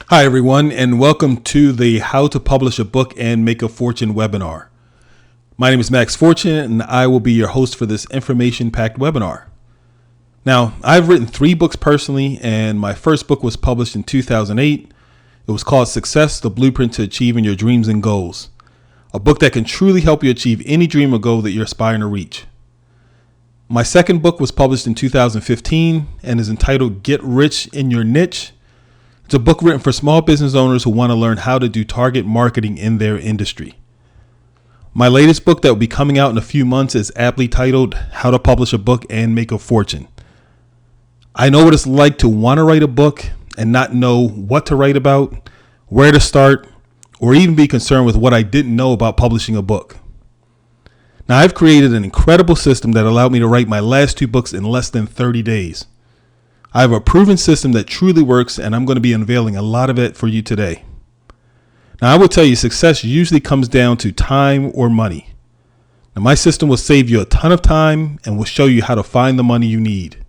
Hi, everyone, and welcome to the How to Publish a Book and Make a Fortune webinar. My name is Max Fortune, and I will be your host for this information-packed webinar. Now, I've written 3 books personally, and my first book was published in 2008. It was called Success, the Blueprint to Achieving Your Dreams and Goals, a book that can truly help you achieve any dream or goal that you're aspiring to reach. My second book was published in 2015 and is entitled Get Rich in Your Niche. It's a book written for small business owners who want to learn how to do target marketing in their industry. My latest book that will be coming out in a few months is aptly titled How to Publish a Book and Make a Fortune. I know what it's like to want to write a book and not know what to write about, where to start, or even be concerned with what I didn't know about publishing a book. Now, I've created an incredible system that allowed me to write my last 2 books in less than 30 days. I have a proven system that truly works, and I'm going to be unveiling a lot of it for you today. Now, I will tell you, success usually comes down to time or money. Now, my system will save you a ton of time and will show you how to find the money you need.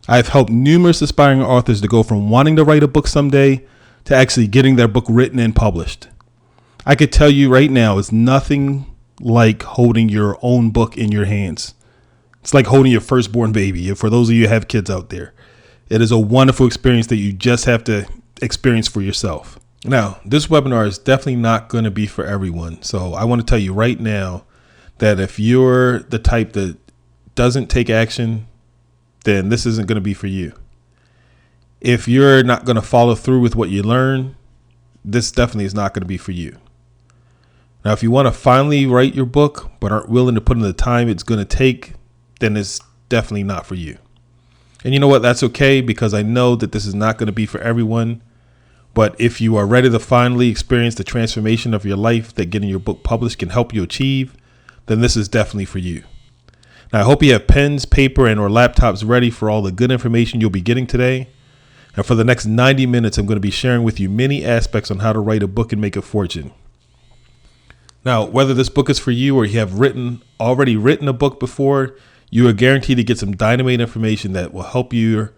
I have helped numerous aspiring authors to go from wanting to write a book someday to actually getting their book written and published. I could tell you right now, it's nothing like holding your own book in your hands. It's like holding your firstborn baby. For those of you who have kids out there, it is a wonderful experience that you just have to experience for yourself. Now, this webinar is definitely not going to be for everyone. So I want to tell you right now that if you're the type that doesn't take action, then this isn't going to be for you. If you're not going to follow through with what you learn, this definitely is not going to be for you. Now, if you want to finally write your book but aren't willing to put in the time it's going to take, then it's definitely not for you. And you know what? That's okay, because I know that this is not going to be for everyone. But if you are ready to finally experience the transformation of your life that getting your book published can help you achieve, then this is definitely for you. Now, I hope you have pens, paper, and or laptops ready for all the good information you'll be getting today. And for the next 90 minutes, I'm going to be sharing with you many aspects on how to write a book and make a fortune. Now, whether this book is for you or you have already written a book before, you are guaranteed to get some dynamite information that will help you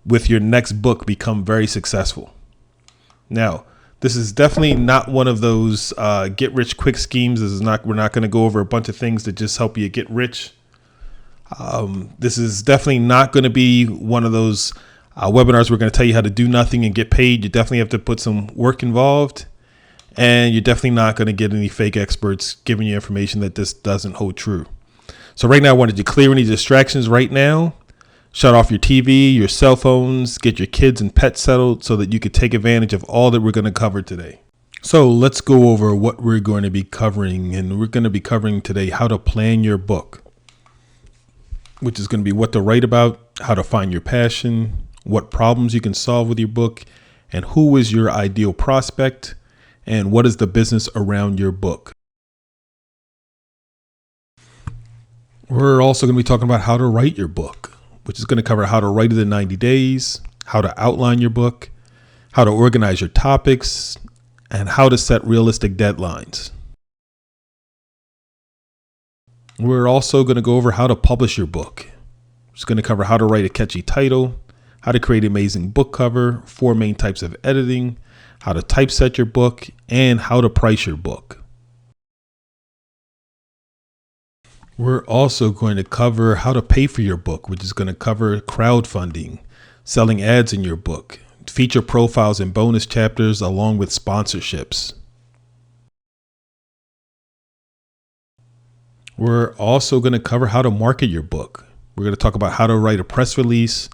with your next book become very successful. Now, this is definitely not one of those get rich quick schemes. We're not going to go over a bunch of things that just help you get rich. This is definitely not going to be one of those webinars we're going to tell you how to do nothing and get paid. You definitely have to put some work involved, and you're definitely not going to get any fake experts giving you information that this doesn't hold true. So right now, I wanted to clear any distractions right now. Shut off your TV, your cell phones, get your kids and pets settled so that you could take advantage of all that we're going to cover today. So let's go over what we're going to be covering. And we're going to be covering today how to plan your book, which is going to be what to write about, how to find your passion, what problems you can solve with your book, and who is your ideal prospect, and what is the business around your book. We're also going to be talking about how to write your book, which is going to cover how to write it in 90 days, how to outline your book, how to organize your topics, and how to set realistic deadlines. We're also going to go over how to publish your book. It's going to cover how to write a catchy title, how to create an amazing book cover, 4 main types of editing, how to typeset your book, and how to price your book. We're also going to cover how to pay for your book, which is going to cover crowdfunding, selling ads in your book, feature profiles and bonus chapters, along with sponsorships. We're also going to cover how to market your book. We're going to talk about how to write a press release,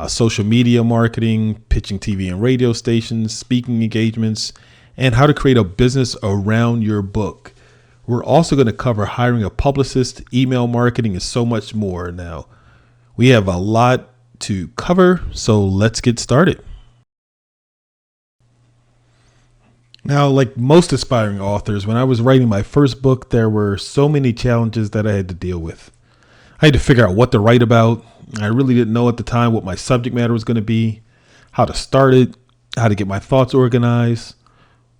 social media marketing, pitching TV and radio stations, speaking engagements, and how to create a business around your book. We're also going to cover hiring a publicist, email marketing, and so much more. Now, we have a lot to cover, so let's get started. Now, like most aspiring authors, when I was writing my first book, there were so many challenges that I had to deal with. I had to figure out what to write about. I really didn't know at the time what my subject matter was going to be, how to start it, how to get my thoughts organized,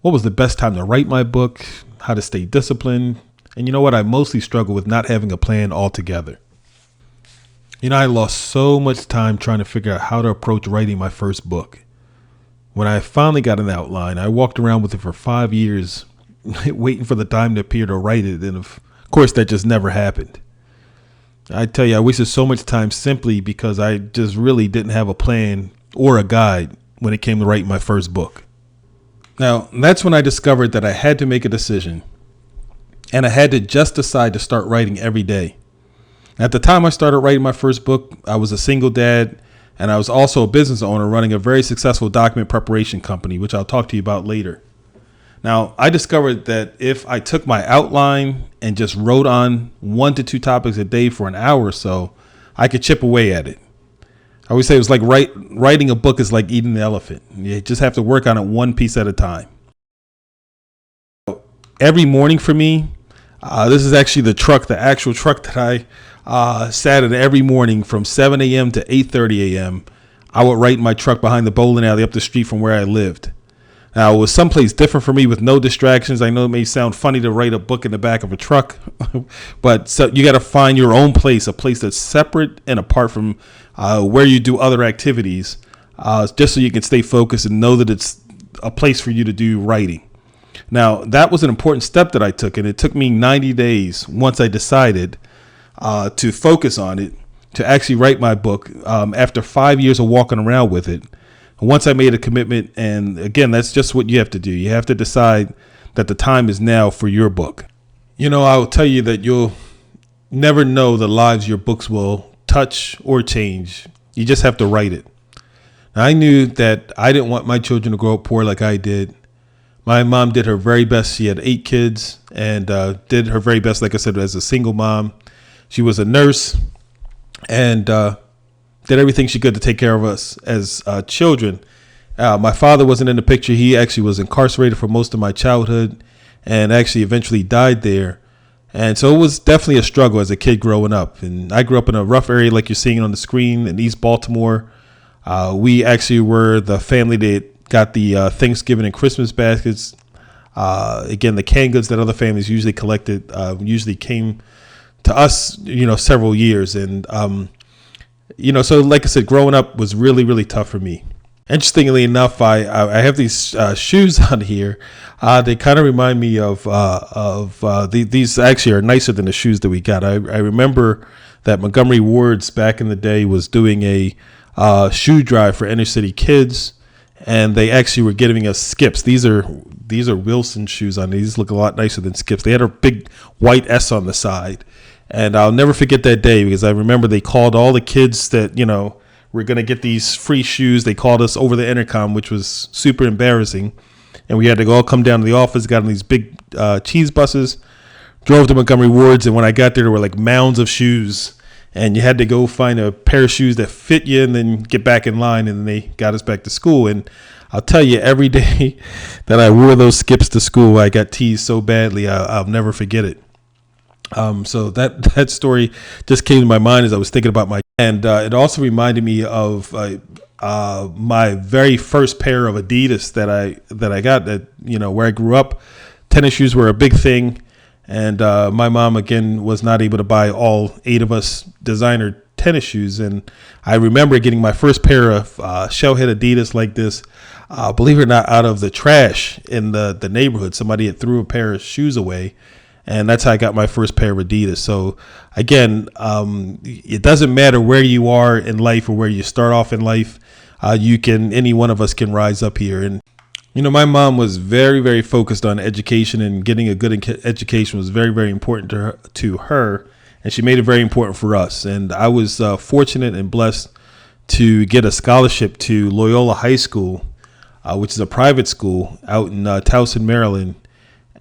what was the best time to write my book, how to stay disciplined. And you know what? I mostly struggle with not having a plan altogether. I lost so much time trying to figure out how to approach writing my first book. When I finally got an outline, I walked around with it for 5 years, waiting for the time to appear to write it. And of course, that just never happened. I tell you, I wasted so much time simply because I just really didn't have a plan or a guide when it came to writing my first book. Now, that's when I discovered that I had to make a decision, and I had to just decide to start writing every day. At the time I started writing my first book, I was a single dad, and I was also a business owner running a very successful document preparation company, which I'll talk to you about later. Now, I discovered that if I took my outline and just wrote on 1 to 2 topics a day for an hour or so, I could chip away at it. I always say it was like writing a book is like eating an elephant. You just have to work on it one piece at a time. Every morning for me, this is actually the actual truck that I sat in every morning from 7 a.m. to 8:30 a.m. I would write in my truck behind the bowling alley up the street from where I lived. Now, it was someplace different for me with no distractions. I know it may sound funny to write a book in the back of a truck, but so you got to find your own place, a place that's separate and apart from where you do other activities, just so you can stay focused and know that it's a place for you to do writing. Now, that was an important step that I took, and it took me 90 days once I decided to focus on it, to actually write my book after 5 years of walking around with it. Once I made a commitment, and again, that's just what you have to do. You have to decide that the time is now for your book. You know, I'll tell you that you'll never know the lives your books will touch or change. You just have to write it. Now, I knew that I didn't want my children to grow up poor like I did. My mom did her very best. She had 8 kids and did her very best, like I said, as a single mom. She was a nurse and did everything she could to take care of us as children. My father wasn't in the picture. He actually was incarcerated for most of my childhood and actually eventually died there. And so it was definitely a struggle as a kid growing up. And I grew up in a rough area like you're seeing on the screen in East Baltimore. We actually were the family that got the Thanksgiving and Christmas baskets. Again, the canned goods that other families usually collected usually came to us, several years. And so like I said, growing up was really, really tough for me. Interestingly enough, I have these shoes on here. They kind of remind me of these actually are nicer than the shoes that we got. I remember that Montgomery Ward's back in the day was doing a shoe drive for inner city kids, and they actually were giving us Skips. These are Wilson shoes on these. Look a lot nicer than Skips. They had a big white S on the side. And I'll never forget that day because I remember they called all the kids that, were going to get these free shoes. They called us over the intercom, which was super embarrassing. And we had to all come down to the office, got on these big cheese buses, drove to Montgomery Ward's. And when I got there were like mounds of shoes. And you had to go find a pair of shoes that fit you and then get back in line. And then they got us back to school. And I'll tell you, every day that I wore those Skips to school, I got teased so badly, I'll never forget it. So that story just came to my mind as I was thinking about and it also reminded me of my very first pair of Adidas that I got where I grew up. Tennis shoes were a big thing, and my mom again was not able to buy all 8 of us designer tennis shoes. And I remember getting my first pair of shellhead Adidas like this, believe it or not, out of the trash in the neighborhood. Somebody had threw a pair of shoes away. And that's how I got my first pair of Adidas. So again, it doesn't matter where you are in life or where you start off in life. Any one of us can rise up here. And, my mom was very, very focused on education, and getting a good education was very, very important to her. And she made it very important for us. And I was fortunate and blessed to get a scholarship to Loyola High School, which is a private school out in Towson, Maryland.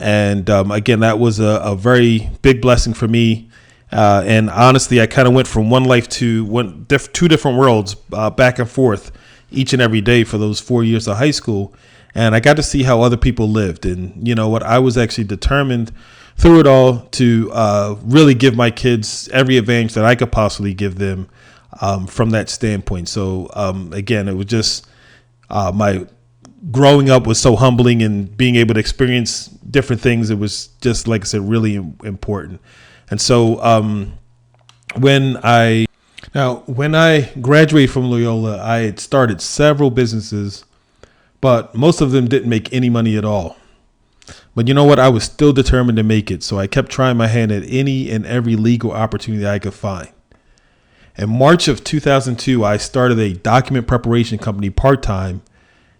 And again, that was a very big blessing for me. And honestly, I kind of went from one life to two different worlds, back and forth each and every day for those 4 years of high school. And I got to see how other people lived. And you know what? I was actually determined through it all to really give my kids every advantage that I could possibly give them from that standpoint. So again, it was just my growing up was so humbling, and being able to experience different things, it was just, like I said, really important. And so when I graduated from Loyola, I had started several businesses but most of them didn't make any money at all. But you know what? I was still determined to make it, so I kept trying my hand at any and every legal opportunity I could find. In March of 2002, I started a document preparation company part-time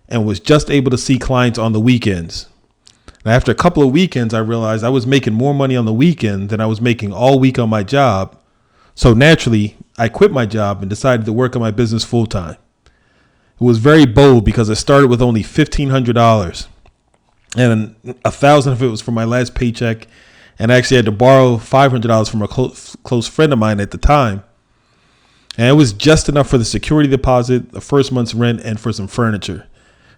and was just able to see clients on the weekends. And after a couple of weekends, I realized I was making more money on the weekend than I was making all week on my job. So naturally, I quit my job and decided to work on my business full-time. It was very bold because I started with only $1,500, and $1,000 of it was from my last paycheck, and I actually had to borrow $500 from a close friend of mine at the time. And it was just enough for the security deposit, the first month's rent, and for some furniture.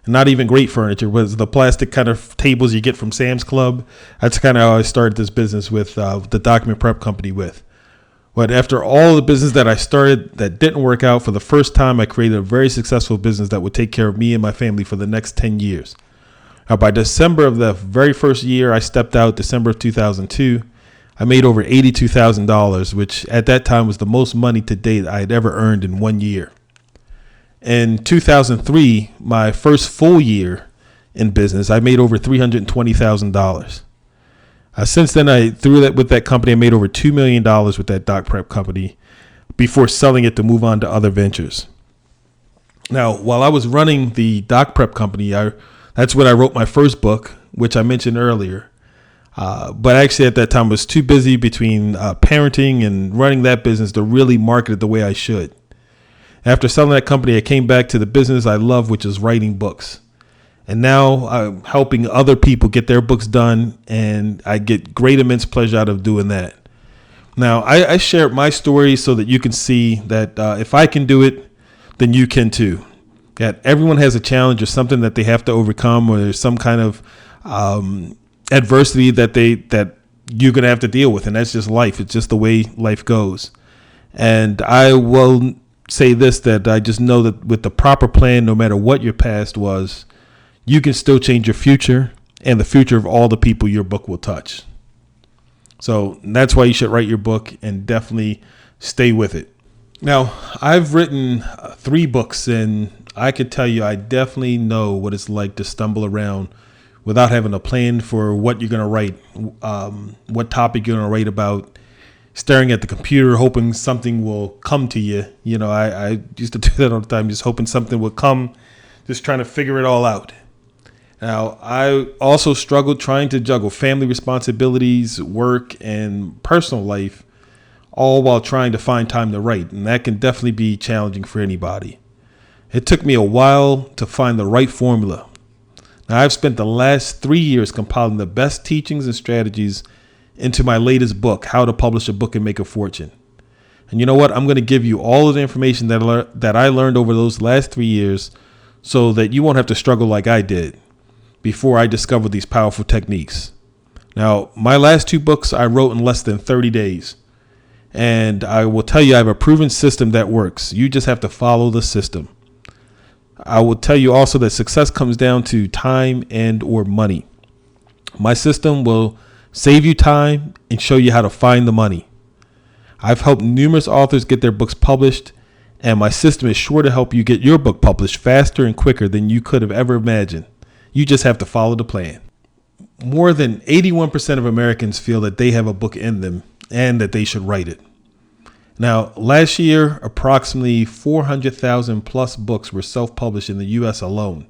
Not even great furniture, was the plastic kind of tables you get from Sam's Club. That's kind of how I started this business with the document prep company with. But after all the business that I started that didn't work out, for the first time, I created a very successful business that would take care of me and my family for the next 10 years. Now, by December of the very first year I stepped out, December of 2002, I made over $82,000, which at that time was the most money to date I had ever earned in 1 year. In 2003, my first full year in business, I made over $320,000. Since then, with that company, I made over $2 million with that doc prep company before selling it to move on to other ventures. Now, while I was running the doc prep company, that's when I wrote my first book, which I mentioned earlier. But actually at that time I was too busy between parenting and running that business to really market it the way I should. After selling that company, I came back to the business I love, which is writing books. And now I'm helping other people get their books done, and I get great immense pleasure out of doing that. Now, I share my story so that you can see that if I can do it, then you can too. That everyone has a challenge or something that they have to overcome, or there's some kind of adversity that you're going to have to deal with. And that's just life. It's just the way life goes. And I will say this, that I just know that with the proper plan, no matter what your past was, you can still change your future and the future of all the people your book will touch. So that's why you should write your book and definitely stay with it. Now, I've written 3 books, and I could tell you I definitely know what it's like to stumble around without having a plan for what you're going to write, what topic you're going to write about, staring at the computer, hoping something will come to you. You know, I used to do that all the time, just hoping something would come, just trying to figure it all out. Now, I also struggled trying to juggle family responsibilities, work, and personal life, all while trying to find time to write. And that can definitely be challenging for anybody. It took me a while to find the right formula. Now, I've spent the last 3 years compiling the best teachings and strategies into my latest book, How to Publish a Book and Make a Fortune. And you know what? I'm going to give you all of the information that I learned over those last 3 years so that you won't have to struggle like I did before I discovered these powerful techniques. Now, my last 2 books I wrote in less than 30 days. And I will tell you, I have a proven system that works. You just have to follow the system. I will tell you also that success comes down to time and or money. My system will save you time and show you how to find the money. I've helped numerous authors get their books published, and my system is sure to help you get your book published faster and quicker than you could have ever imagined. You just have to follow the plan. More than 81% of Americans feel that they have a book in them and that they should write it. Now, last year, approximately 400,000 plus books were self-published in the U.S. alone.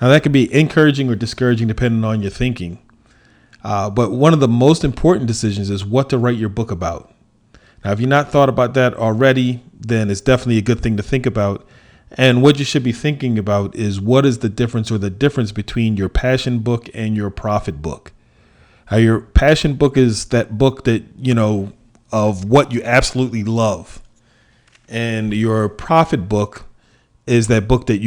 Now, that can be encouraging or discouraging depending on your thinking. But one of the most important decisions is what to write your book about. Now, if you've not thought about that already, then it's definitely a good thing to think about. And what you should be thinking about is what is the difference between your passion book and your profit book. Your passion book is that book that, of what you absolutely love. And your profit book is that book that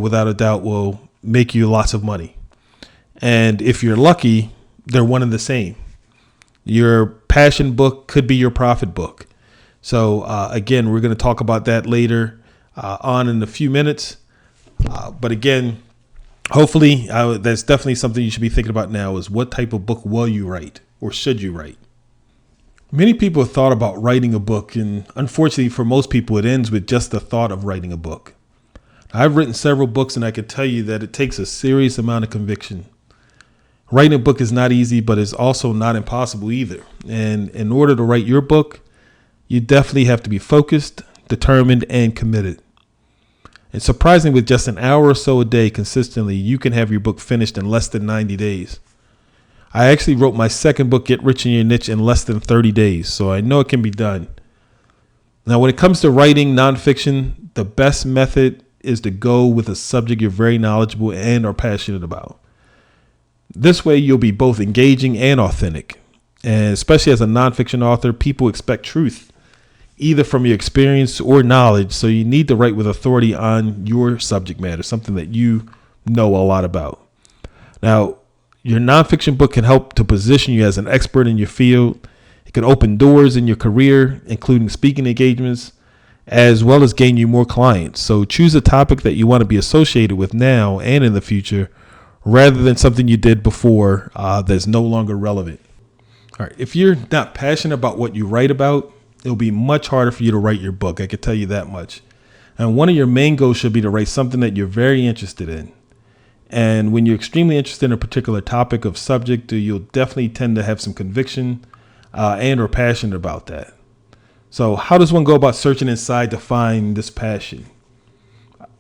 without a doubt will make you lots of money. And if you're lucky, they're one and the same. Your passion book could be your profit book. So again, we're going to talk about that later on in a few minutes. But again, hopefully that's definitely something you should be thinking about now, is what type of book will you write or should you write? Many people have thought about writing a book, and unfortunately for most people, it ends with just the thought of writing a book. I've written several books, and I can tell you that it takes a serious amount of conviction. Writing a book is not easy, but it's also not impossible either. And in order to write your book, you definitely have to be focused, determined, and committed. And surprisingly, with just an hour or so a day consistently, you can have your book finished in less than 90 days. I actually wrote my second book, Get Rich in Your Niche, in less than 30 days, so I know it can be done. Now, when it comes to writing nonfiction, the best method is to go with a subject you're very knowledgeable and are passionate about. This way, you'll be both engaging and authentic. And especially as a nonfiction author, people expect truth, either from your experience or knowledge. So you need to write with authority on your subject matter, something that you know a lot about. Now, your nonfiction book can help to position you as an expert in your field. It can open doors in your career, including speaking engagements, as well as gain you more clients. So choose a topic that you want to be associated with now and in the future, rather than something you did before that's no longer relevant. All right. If you're not passionate about what you write about, it'll be much harder for you to write your book. I can tell you that much. And one of your main goals should be to write something that you're very interested in. And when you're extremely interested in a particular topic of subject, you'll definitely tend to have some conviction and or passion about that. So how does one go about searching inside to find this passion?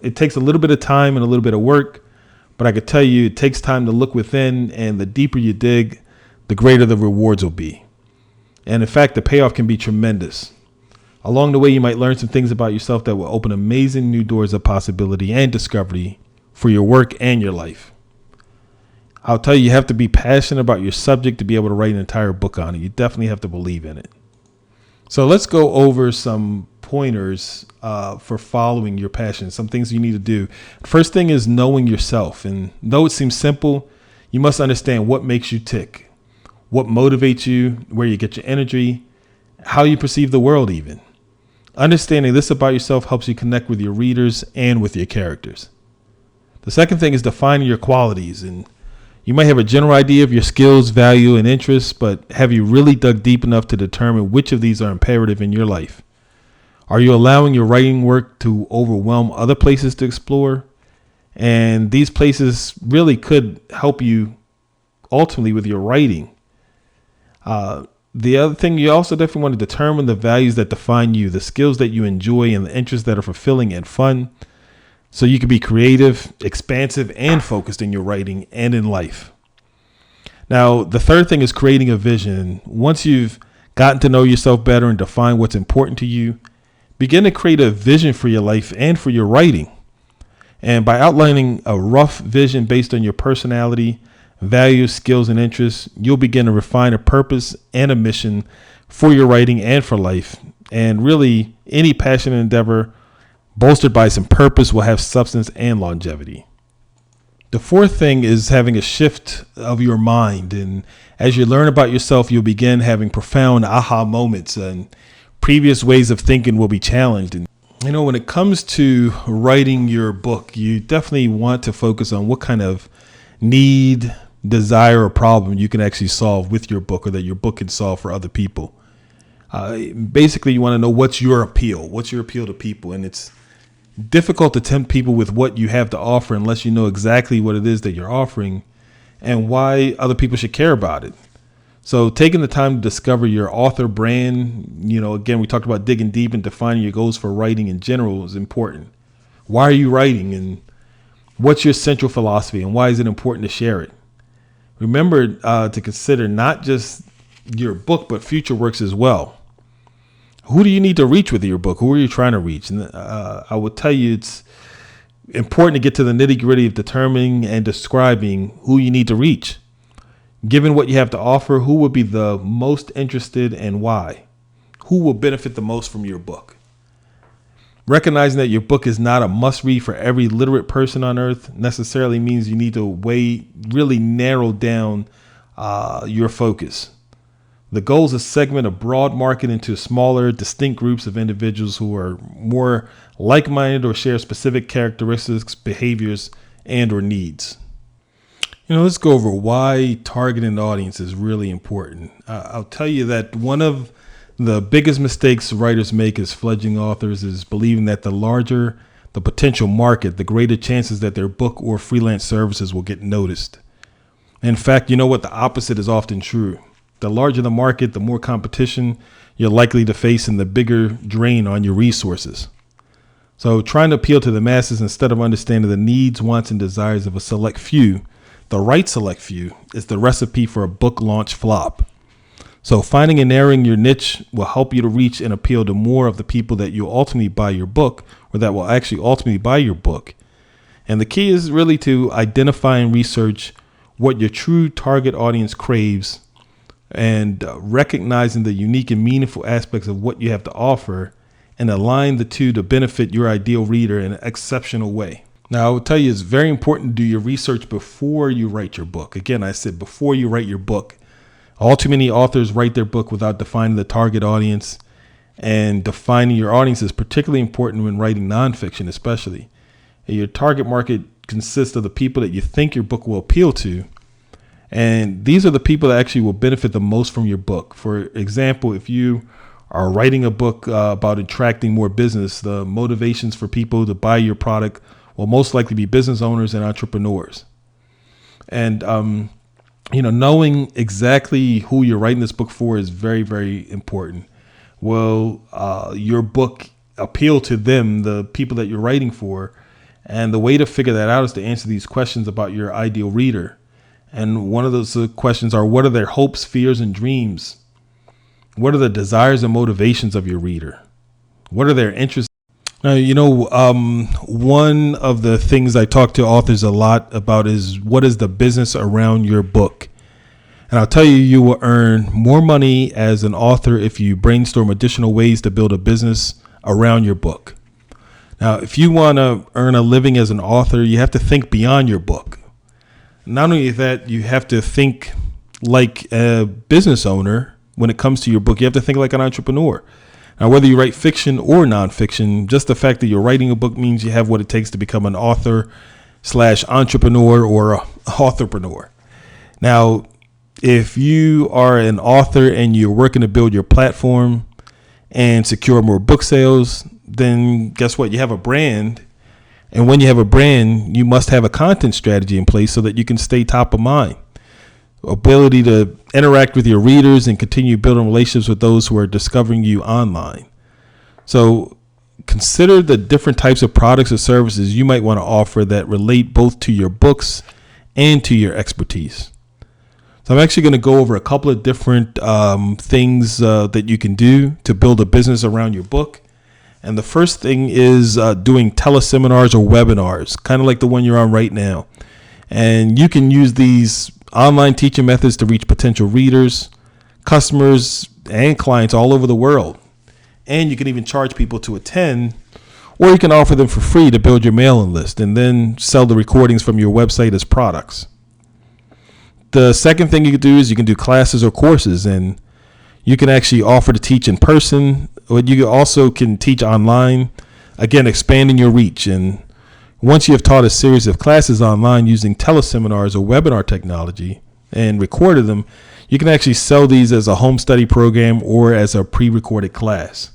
It takes a little bit of time and a little bit of work. But I could tell you it takes time to look within, and the deeper you dig, the greater the rewards will be. And in fact, the payoff can be tremendous. Along the way, you might learn some things about yourself that will open amazing new doors of possibility and discovery for your work and your life. I'll tell you, you have to be passionate about your subject to be able to write an entire book on it. You definitely have to believe in it. So let's go over some pointers for following your passion, some things you need to do. First thing is knowing yourself. And though it seems simple, you must understand what makes you tick, what motivates you, where you get your energy, how you perceive the world even. Understanding this about yourself helps you connect with your readers and with your characters. The second thing is defining your qualities. And you might have a general idea of your skills, value, and interests, but have you really dug deep enough to determine which of these are imperative in your life? Are you allowing your writing work to overwhelm other places to explore? And these places really could help you ultimately with your writing. The other thing, you also definitely want to determine the values that define you, the skills that you enjoy, and the interests that are fulfilling and fun, so you can be creative, expansive, and focused in your writing and in life. Now, the third thing is creating a vision. Once you've gotten to know yourself better and define what's important to you, begin to create a vision for your life and for your writing. And by outlining a rough vision based on your personality, values, skills, and interests, you'll begin to refine a purpose and a mission for your writing and for life. And really, any passionate endeavor bolstered by some purpose will have substance and longevity. The fourth thing is having a shift of your mind. And as you learn about yourself, you'll begin having profound aha moments, and previous ways of thinking will be challenged. And when it comes to writing your book, you definitely want to focus on what kind of need, desire, or problem you can actually solve with your book, or that your book can solve for other people. Basically, you want to know what's your appeal to people. And it's difficult to tempt people with what you have to offer unless you know exactly what it is that you're offering and why other people should care about it. So taking the time to discover your author brand, again, we talked about digging deep and defining your goals for writing in general is important. Why are you writing, and what's your central philosophy, and why is it important to share it? Remember to consider not just your book, but future works as well. Who do you need to reach with your book? Who are you trying to reach? And I will tell you, it's important to get to the nitty-gritty of determining and describing who you need to reach. Given what you have to offer, who would be the most interested and why? Who will benefit the most from your book? Recognizing that your book is not a must-read for every literate person on earth necessarily means you need to really narrow down your focus. The goal is to segment a broad market into smaller, distinct groups of individuals who are more like-minded or share specific characteristics, behaviors, and or needs. Let's go over why targeting an audience is really important. I'll tell you that one of the biggest mistakes writers make as fledgling authors is believing that the larger the potential market, the greater chances that their book or freelance services will get noticed. In fact, you know what? The opposite is often true. The larger the market, the more competition you're likely to face and the bigger drain on your resources. So trying to appeal to the masses instead of understanding the needs, wants, and desires of a select few, the right select few, is the recipe for a book launch flop. So finding and narrowing your niche will help you to reach and appeal to more of the people that you'll ultimately buy your book, or that will actually ultimately buy your book. And the key is really to identify and research what your true target audience craves, and recognizing the unique and meaningful aspects of what you have to offer, and align the two to benefit your ideal reader in an exceptional way. Now, I will tell you, it's very important to do your research before you write your book. Again, I said before you write your book. All too many authors write their book without defining the target audience, and defining your audience is particularly important when writing nonfiction, especially. Your target market consists of the people that you think your book will appeal to. And these are the people that actually will benefit the most from your book. For example, if you are writing a book about attracting more business, the motivations for people to buy your product will most likely be business owners and entrepreneurs. And, knowing exactly who you're writing this book for is very, very important. Will your book appeal to them, the people that you're writing for? And the way to figure that out is to answer these questions about your ideal reader. And one of those questions are, what are their hopes, fears, and dreams? What are the desires and motivations of your reader? What are their interests? Now, one of the things I talk to authors a lot about is, what is the business around your book? And I'll tell you, you will earn more money as an author if you brainstorm additional ways to build a business around your book. Now, if you want to earn a living as an author, you have to think beyond your book. Not only that, you have to think like a business owner when it comes to your book. You have to think like an entrepreneur. Now, whether you write fiction or nonfiction, just the fact that you're writing a book means you have what it takes to become an author/entrepreneur or a authorpreneur. Now, if you are an author and you're working to build your platform and secure more book sales, then guess what? You have a brand. And when you have a brand, you must have a content strategy in place so that you can stay top of mind. Ability to interact with your readers and continue building relationships with those who are discovering you online. So consider the different types of products or services you might want to offer that relate both to your books and to your expertise. So I'm actually going to go over a couple of different things that you can do to build a business around your book. And the first thing is doing teleseminars or webinars, kind of like the one you're on right now. And you can use these online teaching methods to reach potential readers, customers, and clients all over the world. And you can even charge people to attend, or you can offer them for free to build your mailing list and then sell the recordings from your website as products. The second thing you can do is you can do classes or courses, and you can actually offer to teach in person, or you also can teach online, again, expanding your reach. And once you have taught a series of classes online using teleseminars or webinar technology and recorded them, you can actually sell these as a home study program or as a pre-recorded class.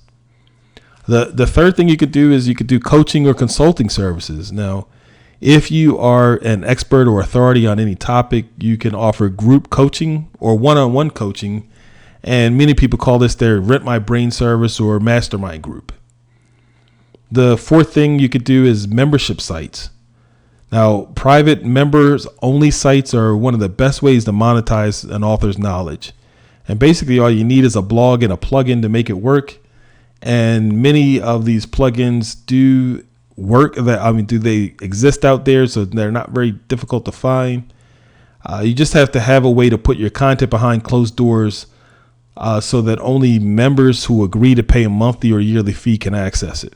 The third thing you could do is you could do coaching or consulting services. Now, if you are an expert or authority on any topic, you can offer group coaching or one-on-one coaching. And many people call this their Rent My Brain service or mastermind group. The fourth thing you could do is membership sites. Now, private members only sites are one of the best ways to monetize an author's knowledge. And basically all you need is a blog and a plugin to make it work. And many of these plugins do work. Do they exist out there? So they're not very difficult to find. You just have to have a way to put your content behind closed doors so that only members who agree to pay a monthly or yearly fee can access it.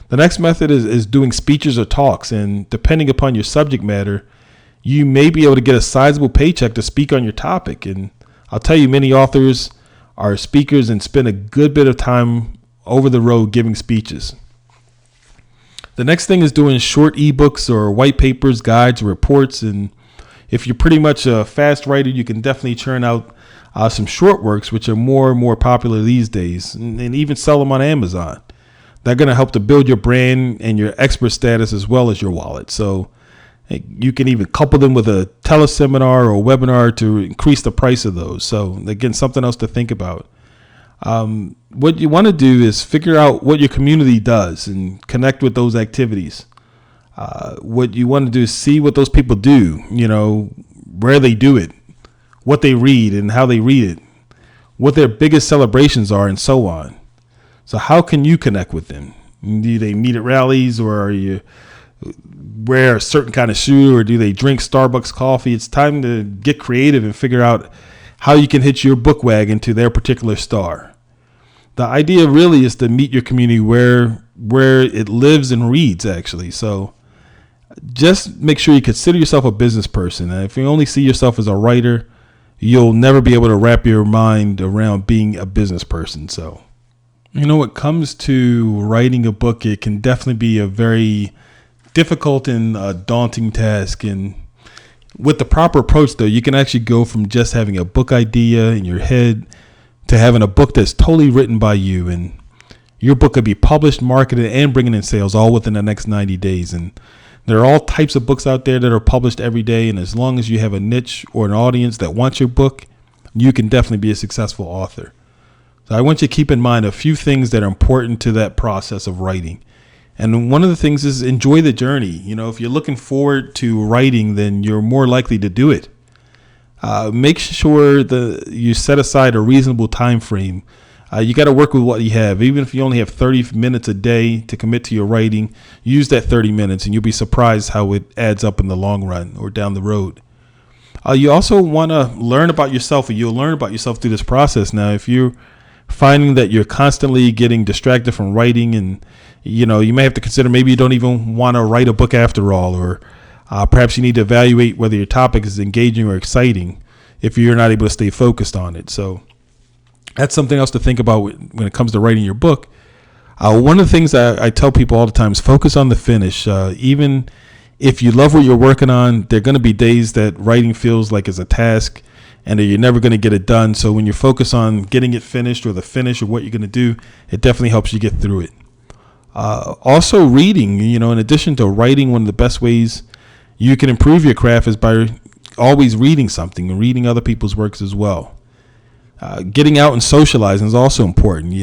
The next method is doing speeches or talks. And depending upon your subject matter, you may be able to get a sizable paycheck to speak on your topic. And I'll tell you, many authors are speakers and spend a good bit of time over the road giving speeches. The next thing is doing short ebooks or white papers, guides, or reports. And if you're pretty much a fast writer, you can definitely churn out some short works, which are more and more popular these days, and even sell them on Amazon. They're going to help to build your brand and your expert status as well as your wallet. So you can even couple them with a teleseminar or a webinar to increase the price of those. So again, something else to think about. What you want to do is figure out what your community does and connect with those activities. What you want to do is see what those people do, where they do it, what they read and how they read it, what their biggest celebrations are, and so on. So how can you connect with them? Do they meet at rallies, or are you wear a certain kind of shoe, or do they drink Starbucks coffee? It's time to get creative and figure out how you can hitch your book wagon to their particular star. The idea really is to meet your community where it lives and reads, actually. So just make sure you consider yourself a business person. And if you only see yourself as a writer, you'll never be able to wrap your mind around being a business person. So, when it comes to writing a book, it can definitely be a very difficult and daunting task. And with the proper approach, though, you can actually go from just having a book idea in your head to having a book that's totally written by you. And your book could be published, marketed, and bringing in sales all within the next 90 days. And there are all types of books out there that are published every day. And as long as you have a niche or an audience that wants your book, you can definitely be a successful author. So I want you to keep in mind a few things that are important to that process of writing. And one of the things is enjoy the journey. If you're looking forward to writing, then you're more likely to do it. Make sure that you set aside a reasonable time frame. You got to work with what you have. Even if you only have 30 minutes a day to commit to your writing, use that 30 minutes and you'll be surprised how it adds up in the long run or down the road. You also want to learn about yourself, and you'll learn about yourself through this process. Now, if you're finding that you're constantly getting distracted from writing, and you may have to consider maybe you don't even want to write a book after all, or perhaps you need to evaluate whether your topic is engaging or exciting if you're not able to stay focused on it. So that's something else to think about when it comes to writing your book. One of the things I tell people all the time is focus on the finish. Even if you love what you're working on, there are going to be days that writing feels like it's a task and that you're never going to get it done. So when you focus on getting it finished, or the finish, or what you're going to do, it definitely helps you get through it. Also reading, in addition to writing, one of the best ways you can improve your craft is by always reading something and reading other people's works as well. Getting out and socializing is also important.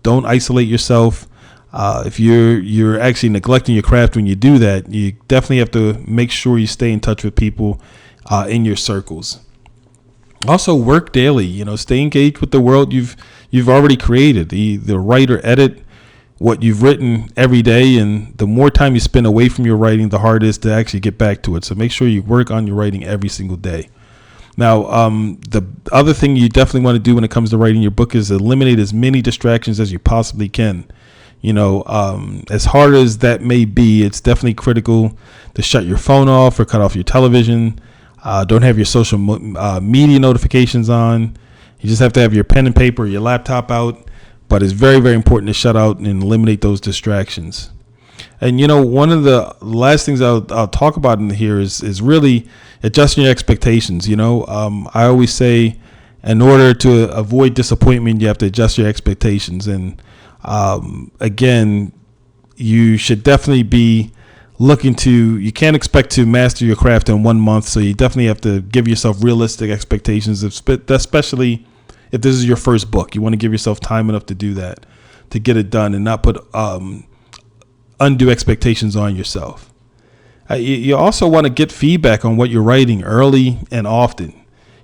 Don't isolate yourself. If you're actually neglecting your craft when you do that, you definitely have to make sure you stay in touch with people in your circles. Also work daily, stay engaged with the world you've already created. The write or edit what you've written every day, and the more time you spend away from your writing, the harder it is to actually get back to it. So make sure you work on your writing every single day. Now, the other thing you definitely want to do when it comes to writing your book is eliminate as many distractions as you possibly can. As hard as that may be, it's definitely critical to shut your phone off or cut off your television. Don't have your social media notifications on. You just have to have your pen and paper or your laptop out. But it's very, very important to shut out and eliminate those distractions. And, one of the last things I'll talk about in here is really adjusting your expectations. I always say in order to avoid disappointment, you have to adjust your expectations. And again, you should definitely be you can't expect to master your craft in 1 month. So you definitely have to give yourself realistic expectations, especially if this is your first book. You want to give yourself time enough to do that, to get it done, and not put undue expectations on yourself. You also want to get feedback on what you're writing early and often.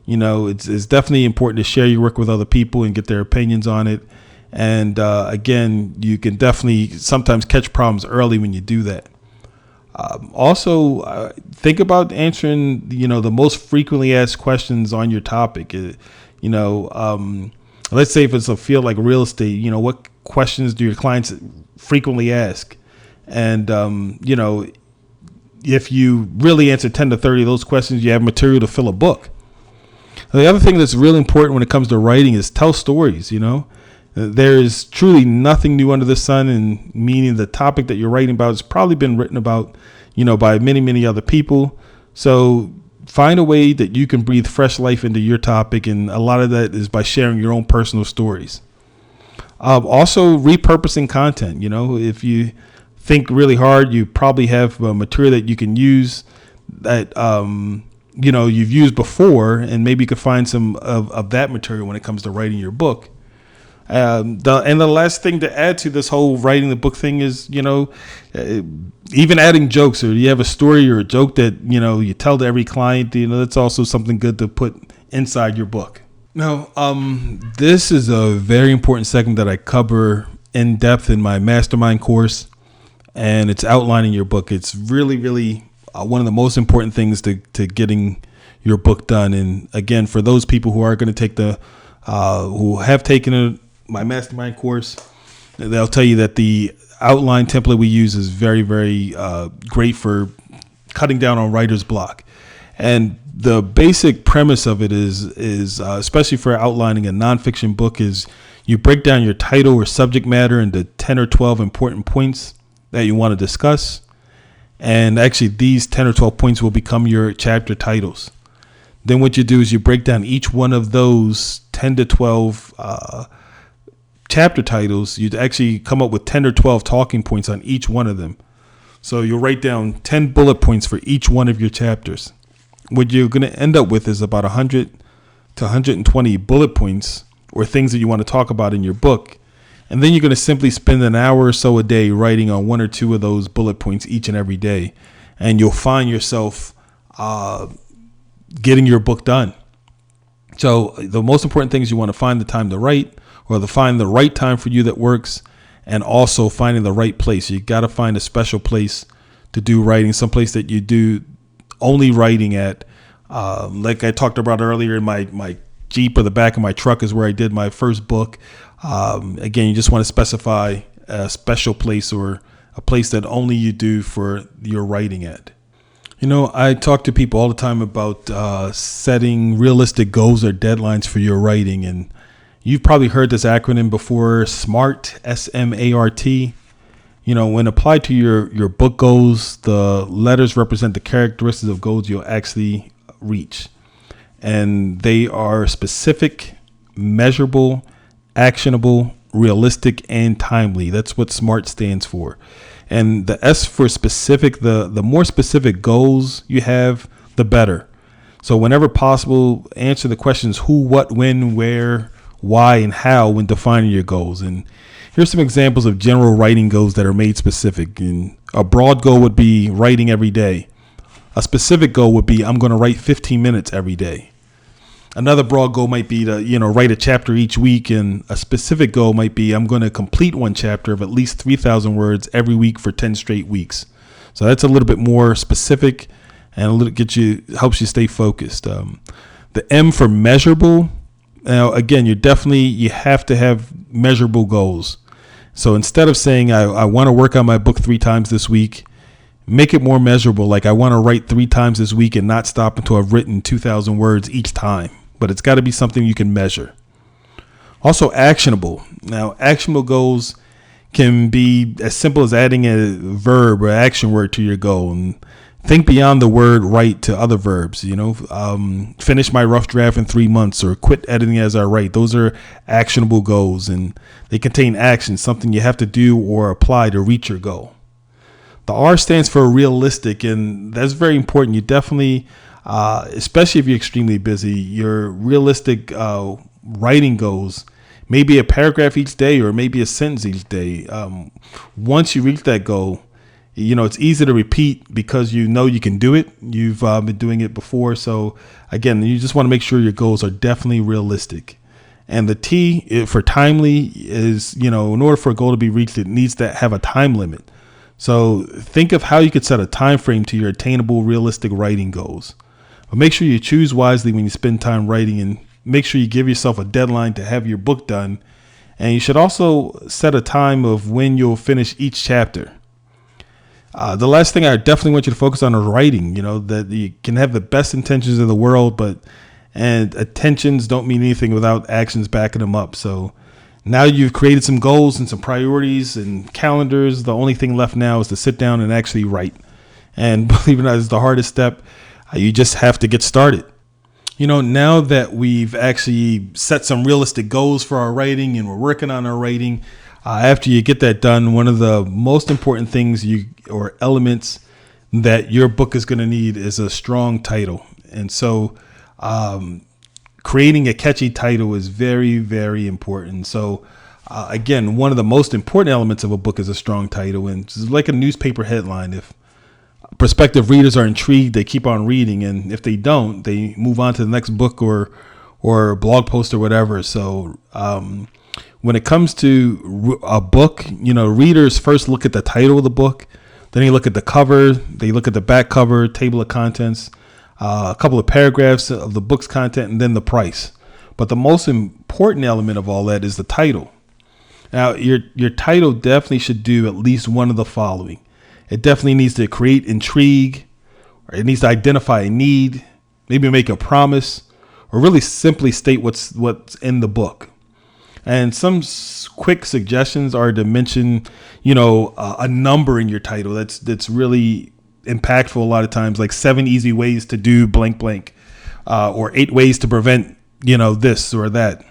It's definitely important to share your work with other people and get their opinions on it. And again, you can definitely sometimes catch problems early when you do that. Also, think about answering, the most frequently asked questions on your topic. Let's say if it's a field like real estate, what questions do your clients frequently ask? And, if you really answer 10 to 30 of those questions, you have material to fill a book. The other thing that's really important when it comes to writing is tell stories. There is truly nothing new under the sun, and meaning the topic that you're writing about has probably been written about, by many, many other people. So find a way that you can breathe fresh life into your topic. And a lot of that is by sharing your own personal stories. Also, repurposing content. If you think really hard, you probably have material that you can use that you've used before, and maybe you could find some of that material when it comes to writing your book. The last thing to add to this whole writing the book thing is, even adding jokes, or you have a story or a joke that, you tell to every client, that's also something good to put inside your book. Now, this is a very important segment that I cover in depth in my mastermind course, and it's outlining your book. It's really, really one of the most important things to getting your book done. And again, for those people who are going to take who have taken my mastermind course, they'll tell you that the outline template we use is very, very great for cutting down on writer's block. And the basic premise of it is especially for outlining a nonfiction book, is you break down your title or subject matter into 10 or 12 important points that you want to discuss. And actually, these 10 or 12 points will become your chapter titles. Then what you do is you break down each one of those 10 to 12 chapter titles. You'd actually come up with 10 or 12 talking points on each one of them. So you'll write down 10 bullet points for each one of your chapters. What you're going to end up with is about 100 to 120 bullet points or things that you want to talk about in your book. And then you're going to simply spend an hour or so a day writing on one or two of those bullet points each and every day. And you'll find yourself getting your book done. So the most important thing is you want to find the time to write, or to find the right time for you that works, and also finding the right place. You got to find a special place to do writing, someplace that you do only writing at. Like I talked about earlier, in my Jeep or the back of my truck is where I did my first book. Again, you just want to specify a special place, or a place that only you do for your writing at. I talk to people all the time about setting realistic goals or deadlines for your writing. And you've probably heard this acronym before, SMART, SMART. When applied to your book goals, the letters represent the characteristics of goals you'll actually reach. And they are specific, measurable, actionable, realistic, and timely. That's what SMART stands for. And the S for specific, the more specific goals you have, the better. So whenever possible, answer the questions who, what, when, where, why, and how when defining your goals. And here's some examples of general writing goals that are made specific. And a broad goal would be writing every day. A specific goal would be, I'm going to write 15 minutes every day. Another broad goal might be to, write a chapter each week. And a specific goal might be, I'm going to complete one chapter of at least 3,000 words every week for 10 straight weeks. So that's a little bit more specific, and helps you stay focused. The M for measurable. Now, again, you have to have measurable goals. So instead of saying, I want to work on my book 3 times this week, make it more measurable. Like, I want to write 3 times this week and not stop until I've written 2,000 words each time. But it's got to be something you can measure. Also, actionable. Now, actionable goals can be as simple as adding a verb or action word to your goal. And think beyond the word write to other verbs. Finish my rough draft in 3 months, or quit editing as I write. Those are actionable goals, and they contain action, something you have to do or apply to reach your goal. The R stands for realistic, and that's very important. You definitely, especially if you're extremely busy, your realistic writing goals, maybe a paragraph each day or maybe a sentence each day. Once you reach that goal, it's easy to repeat because you can do it. You've been doing it before. So again, you just want to make sure your goals are definitely realistic. And the T for timely is, in order for a goal to be reached, it needs to have a time limit. So think of how you could set a time frame to your attainable, realistic writing goals. But make sure you choose wisely when you spend time writing, and make sure you give yourself a deadline to have your book done. And you should also set a time of when you'll finish each chapter. The last thing I definitely want you to focus on is writing. That you can have the best intentions in the world, and intentions don't mean anything without actions backing them up. So now you've created some goals and some priorities and calendars. The only thing left now is to sit down and actually write. And believe it or not, it's the hardest step. You just have to get started. Now that we've actually set some realistic goals for our writing and we're working on our writing, after you get that done, one of the most important things or elements that your book is going to need is a strong title. And so creating a catchy title is very, very important. So again, one of the most important elements of a book is a strong title. And it's like a newspaper headline. If prospective readers are intrigued, they keep on reading, and if they don't, they move on to the next book or blog post or whatever. So when it comes to a book, readers first look at the title of the book, then they look at the cover, they look at the back cover, table of contents, a couple of paragraphs of the book's content, and then the price. But the most important element of all that is the title. Now, your title definitely should do at least one of the following. It definitely needs to create intrigue, or it needs to identify a need, maybe make a promise, or really simply state what's in the book. And some quick suggestions are to mention, a number in your title that's really impactful a lot of times, like 7 easy ways to do blank blank, or 8 ways to prevent, this or that.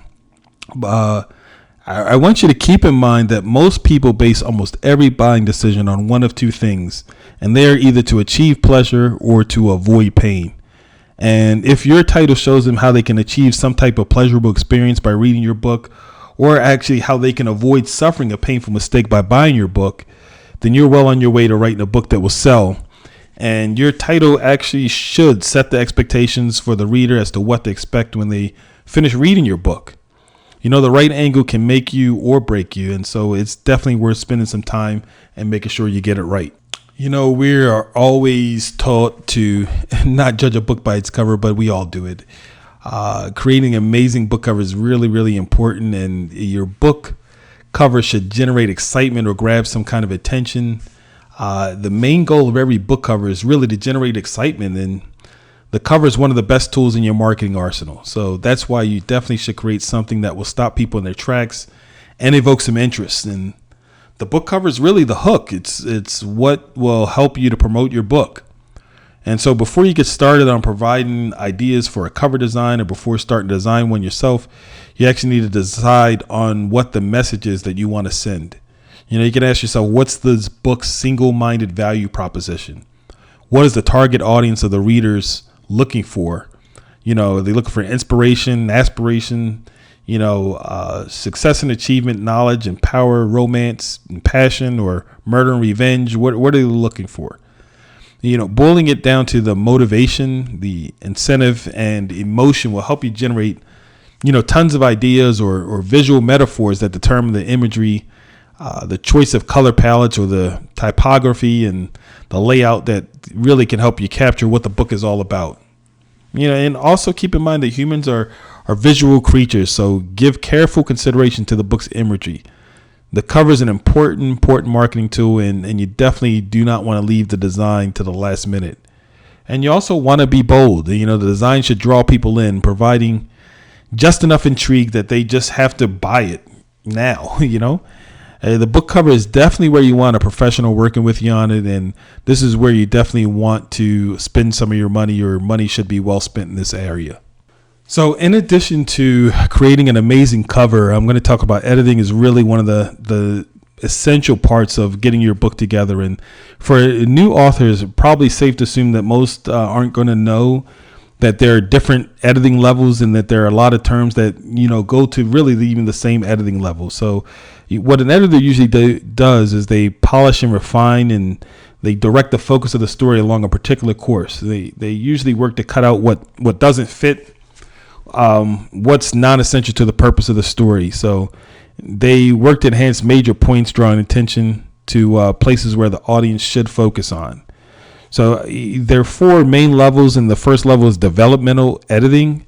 I want you to keep in mind that most people base almost every buying decision on one of two things, and they are either to achieve pleasure or to avoid pain. And if your title shows them how they can achieve some type of pleasurable experience by reading your book, or actually how they can avoid suffering a painful mistake by buying your book, then you're well on your way to writing a book that will sell. And your title actually should set the expectations for the reader as to what to expect when they finish reading your book. The right angle can make you or break you. And so it's definitely worth spending some time and making sure you get it right. We are always taught to not judge a book by its cover, but we all do it. Creating an amazing book cover is really, really important. And your book cover should generate excitement or grab some kind of attention. The main goal of every book cover is really to generate excitement, and the cover is one of the best tools in your marketing arsenal. So that's why you definitely should create something that will stop people in their tracks and evoke some interest. And the book cover is really the hook. It's what will help you to promote your book. And so before you get started on providing ideas for a cover design, or before starting to design one yourself, you actually need to decide on what the message is that you want to send. You can ask yourself, what's this book's single-minded value proposition? What is the target audience of the readers looking for? Are they looking for inspiration, aspiration, success and achievement, knowledge and power, romance and passion, or murder and revenge? What are they looking for? Boiling it down to the motivation, the incentive, and emotion will help you generate, tons of ideas or visual metaphors that determine the imagery, the choice of color palettes, or the typography and the layout that really can help you capture what the book is all about. And also keep in mind that humans are visual creatures, so give careful consideration to the book's imagery. The cover is an important marketing tool, and you definitely do not want to leave the design to the last minute. And you also want to be bold. The design should draw people in, providing just enough intrigue that they just have to buy it now. The book cover is definitely where you want a professional working with you on it, and this is where you definitely want to spend some of your money. Your money should be well spent in this area. So in addition to creating an amazing cover, I'm going to talk about editing is really one of the essential parts of getting your book together. And for new authors, it's probably safe to assume that most aren't going to know that there are different editing levels, and that there are a lot of terms that, go to really even the same editing level. So what an editor usually does is they polish and refine, and they direct the focus of the story along a particular course. They usually work to cut out what doesn't fit, what's non-essential to the purpose of the story. So they work to enhance major points, drawing attention to places where the audience should focus on. So there are 4 main levels, and the first level is developmental editing.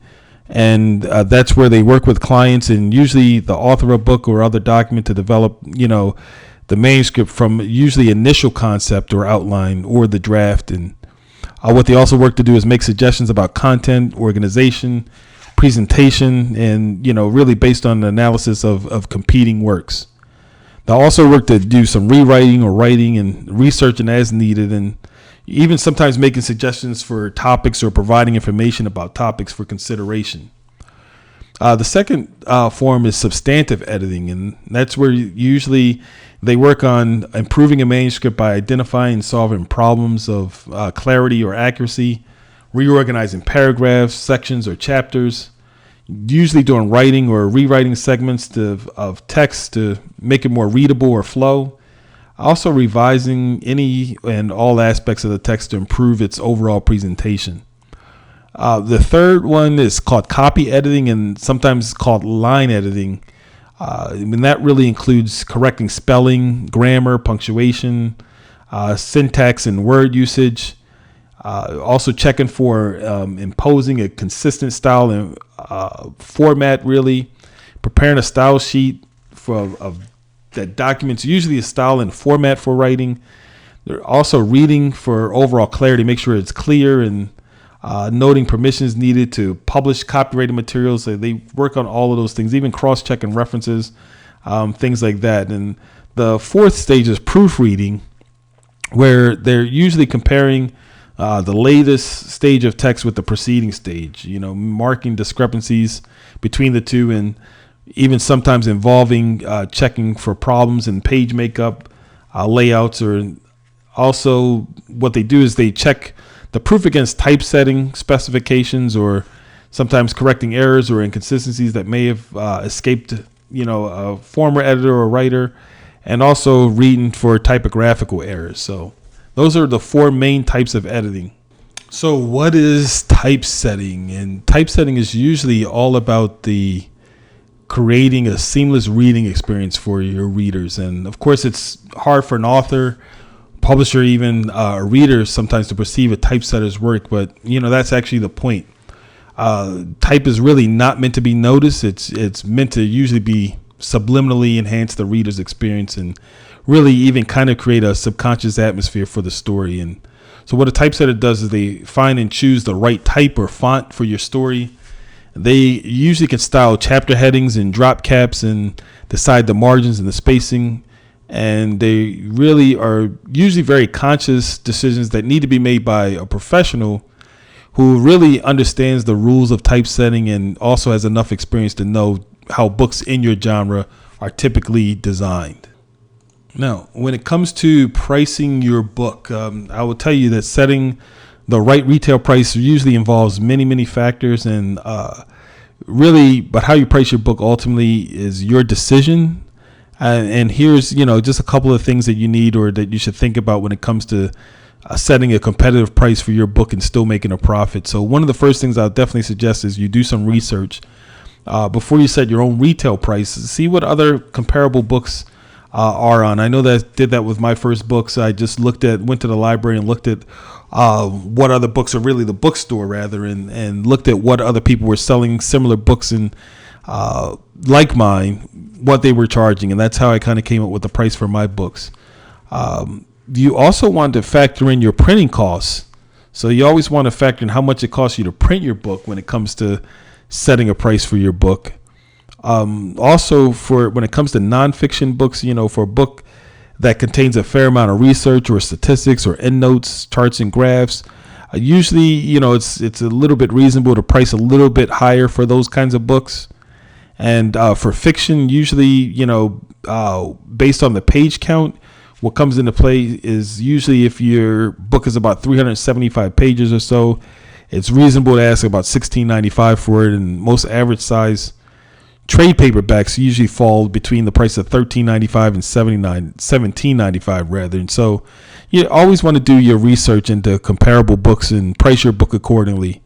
And that's where they work with clients and usually the author of a book or other document to develop, the manuscript from usually initial concept or outline or the draft. And what they also work to do is make suggestions about content, organization, presentation, and, really based on the analysis of competing works. They also work to do some rewriting or writing and researching as needed. And even sometimes making suggestions for topics or providing information about topics for consideration. The second form is substantive editing, and that's where usually they work on improving a manuscript by identifying and solving problems of clarity or accuracy, reorganizing paragraphs, sections, or chapters, usually doing writing or rewriting segments of text to make it more readable or flow. Also revising any and all aspects of the text to improve its overall presentation. The third one is called copy editing, and sometimes called line editing. And that really includes correcting spelling, grammar, punctuation, syntax, and word usage. Also checking for imposing a consistent style and format, really. Preparing a style sheet that documents usually a style and format for writing. They're also reading for overall clarity, make sure it's clear, and noting permissions needed to publish copyrighted materials. So they work on all of those things, even cross-checking references, things like that. And the fourth stage is proofreading, where they're usually comparing the latest stage of text with the preceding stage, marking discrepancies between the two, and even sometimes involving checking for problems in page makeup, layouts, or also what they do is they check the proof against typesetting specifications, or sometimes correcting errors or inconsistencies that may have escaped, a former editor or writer, and also reading for typographical errors. So those are the four main types of editing. So what is typesetting? And typesetting is usually all about the creating a seamless reading experience for your readers. And of course, it's hard for an author, publisher, even a reader sometimes to perceive a typesetter's work, but that's actually the point. Type is really not meant to be noticed. It's meant to usually be subliminally enhance the reader's experience and really even kind of create a subconscious atmosphere for the story. And so what a typesetter does is they find and choose the right type or font for your story. They usually can style chapter headings and drop caps and decide the margins and the spacing. And they really are usually very conscious decisions that need to be made by a professional who really understands the rules of typesetting and also has enough experience to know how books in your genre are typically designed. Now, when it comes to pricing your book, I will tell you that setting the right retail price usually involves many, many factors, and but how you price your book ultimately is your decision. And here's, just a couple of things that you need or that you should think about when it comes to setting a competitive price for your book and still making a profit. So one of the first things I'll definitely suggest is you do some research before you set your own retail price. See what other comparable books are on. I know that I did that with my first books. I just went to the library and looked at what other books, or really the bookstore rather, and looked at what other people were selling similar books and like mine, what they were charging, and that's how I kind of came up with the price for my books. You also want to factor in your printing costs. So you always want to factor in how much it costs you to print your book when it comes to setting a price for your book. Also, for when it comes to nonfiction books, for a book that contains a fair amount of research or statistics or endnotes, charts and graphs, usually, it's a little bit reasonable to price a little bit higher for those kinds of books. And for fiction, usually, based on the page count, what comes into play is usually if your book is about 375 pages or so, it's reasonable to ask about $16.95 for it. And most average size trade paperbacks usually fall between the price of $13.95 and $17.95 rather. And so you always want to do your research into comparable books and price your book accordingly.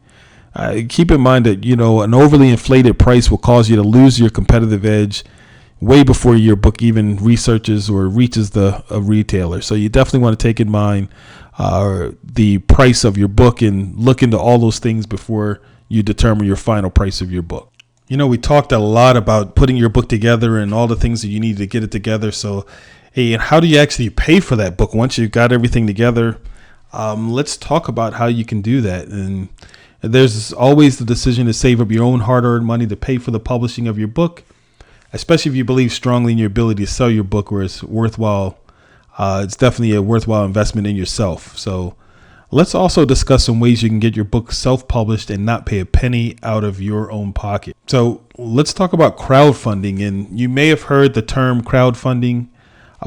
Keep in mind that, an overly inflated price will cause you to lose your competitive edge way before your book even researches or reaches a retailer. So you definitely want to take in mind the price of your book and look into all those things before you determine your final price of your book. We talked a lot about putting your book together and all the things that you need to get it together. So, hey, and how do you actually pay for that book once you've got everything together? Let's talk about how you can do that. And there's always the decision to save up your own hard-earned money to pay for the publishing of your book, especially if you believe strongly in your ability to sell your book, where it's worthwhile. It's definitely a worthwhile investment in yourself. So let's also discuss some ways you can get your book self-published and not pay a penny out of your own pocket. So let's talk about crowdfunding. And you may have heard the term crowdfunding,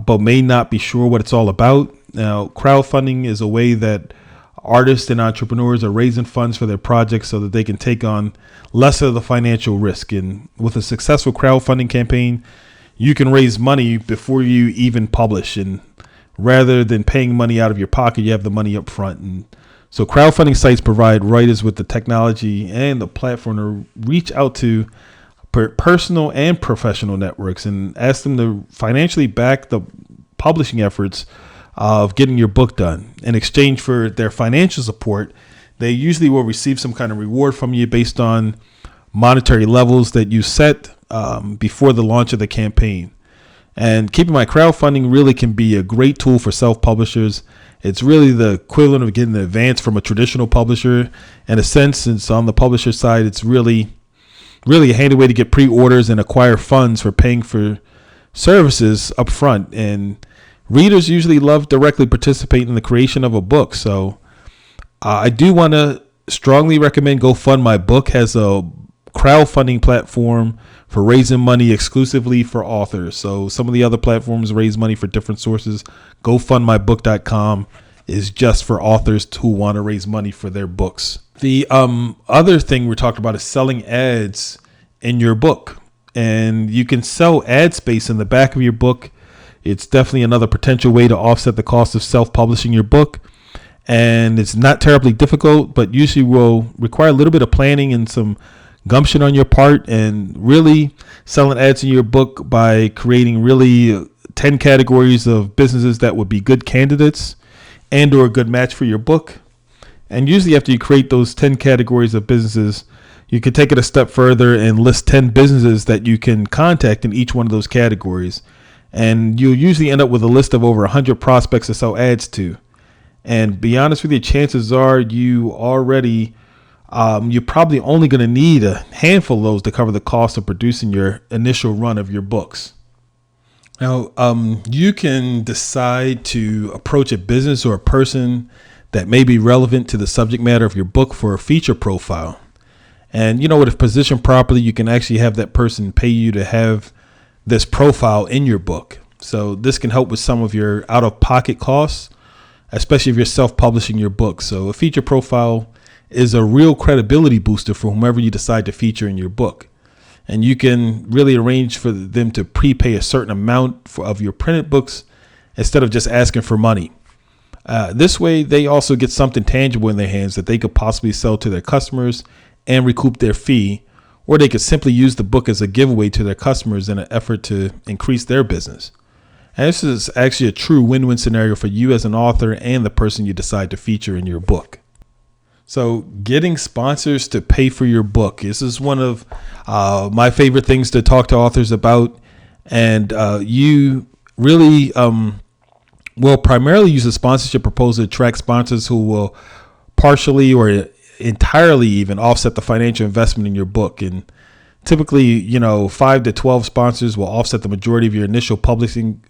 but may not be sure what it's all about. Now, crowdfunding is a way that artists and entrepreneurs are raising funds for their projects so that they can take on less of the financial risk. And with a successful crowdfunding campaign, you can raise money before you even publish. And rather than paying money out of your pocket, you have the money up front. And so crowdfunding sites provide writers with the technology and the platform to reach out to personal and professional networks and ask them to financially back the publishing efforts of getting your book done. In exchange for their financial support, they usually will receive some kind of reward from you based on monetary levels that you set before the launch of the campaign. And keep in mind, crowdfunding really can be a great tool for self-publishers. It's really the equivalent of getting an advance from a traditional publisher. In a sense, since on the publisher side, it's really a handy way to get pre-orders and acquire funds for paying for services up front. And readers usually love directly participating in the creation of a book. So I do want to strongly recommend GoFundMyBook has a crowdfunding platform for raising money exclusively for authors. So some of the other platforms raise money for different sources. GoFundMyBook.com is just for authors who want to raise money for their books. The other thing we're talking about is selling ads in your book. And you can sell ad space in the back of your book. It's definitely another potential way to offset the cost of self-publishing your book. And it's not terribly difficult, but usually will require a little bit of planning and some gumption on your part, and really selling ads in your book by creating really 10 categories of businesses that would be good candidates and or a good match for your book. And usually after you create those 10 categories of businesses, you can take it a step further and list 10 businesses that you can contact in each one of those categories. And you'll usually end up with a list of over 100 prospects to sell ads to. And be honest with you, chances are you're probably only going to need a handful of those to cover the cost of producing your initial run of your books. Now, you can decide to approach a business or a person that may be relevant to the subject matter of your book for a feature profile. And, if positioned properly, you can actually have that person pay you to have this profile in your book. So this can help with some of your out-of-pocket costs, especially if you're self-publishing your book. So a feature profile is a real credibility booster for whomever you decide to feature in your book. And you can really arrange for them to prepay a certain amount of your printed books instead of just asking for money. This way, they also get something tangible in their hands that they could possibly sell to their customers and recoup their fee, or they could simply use the book as a giveaway to their customers in an effort to increase their business. And this is actually a true win-win scenario for you as an author and the person you decide to feature in your book. So getting sponsors to pay for your book. This is one of my favorite things to talk to authors about. And you really will primarily use a sponsorship proposal to attract sponsors who will partially or entirely even offset the financial investment in your book. And typically, 5 to 12 sponsors will offset the majority of your initial publishing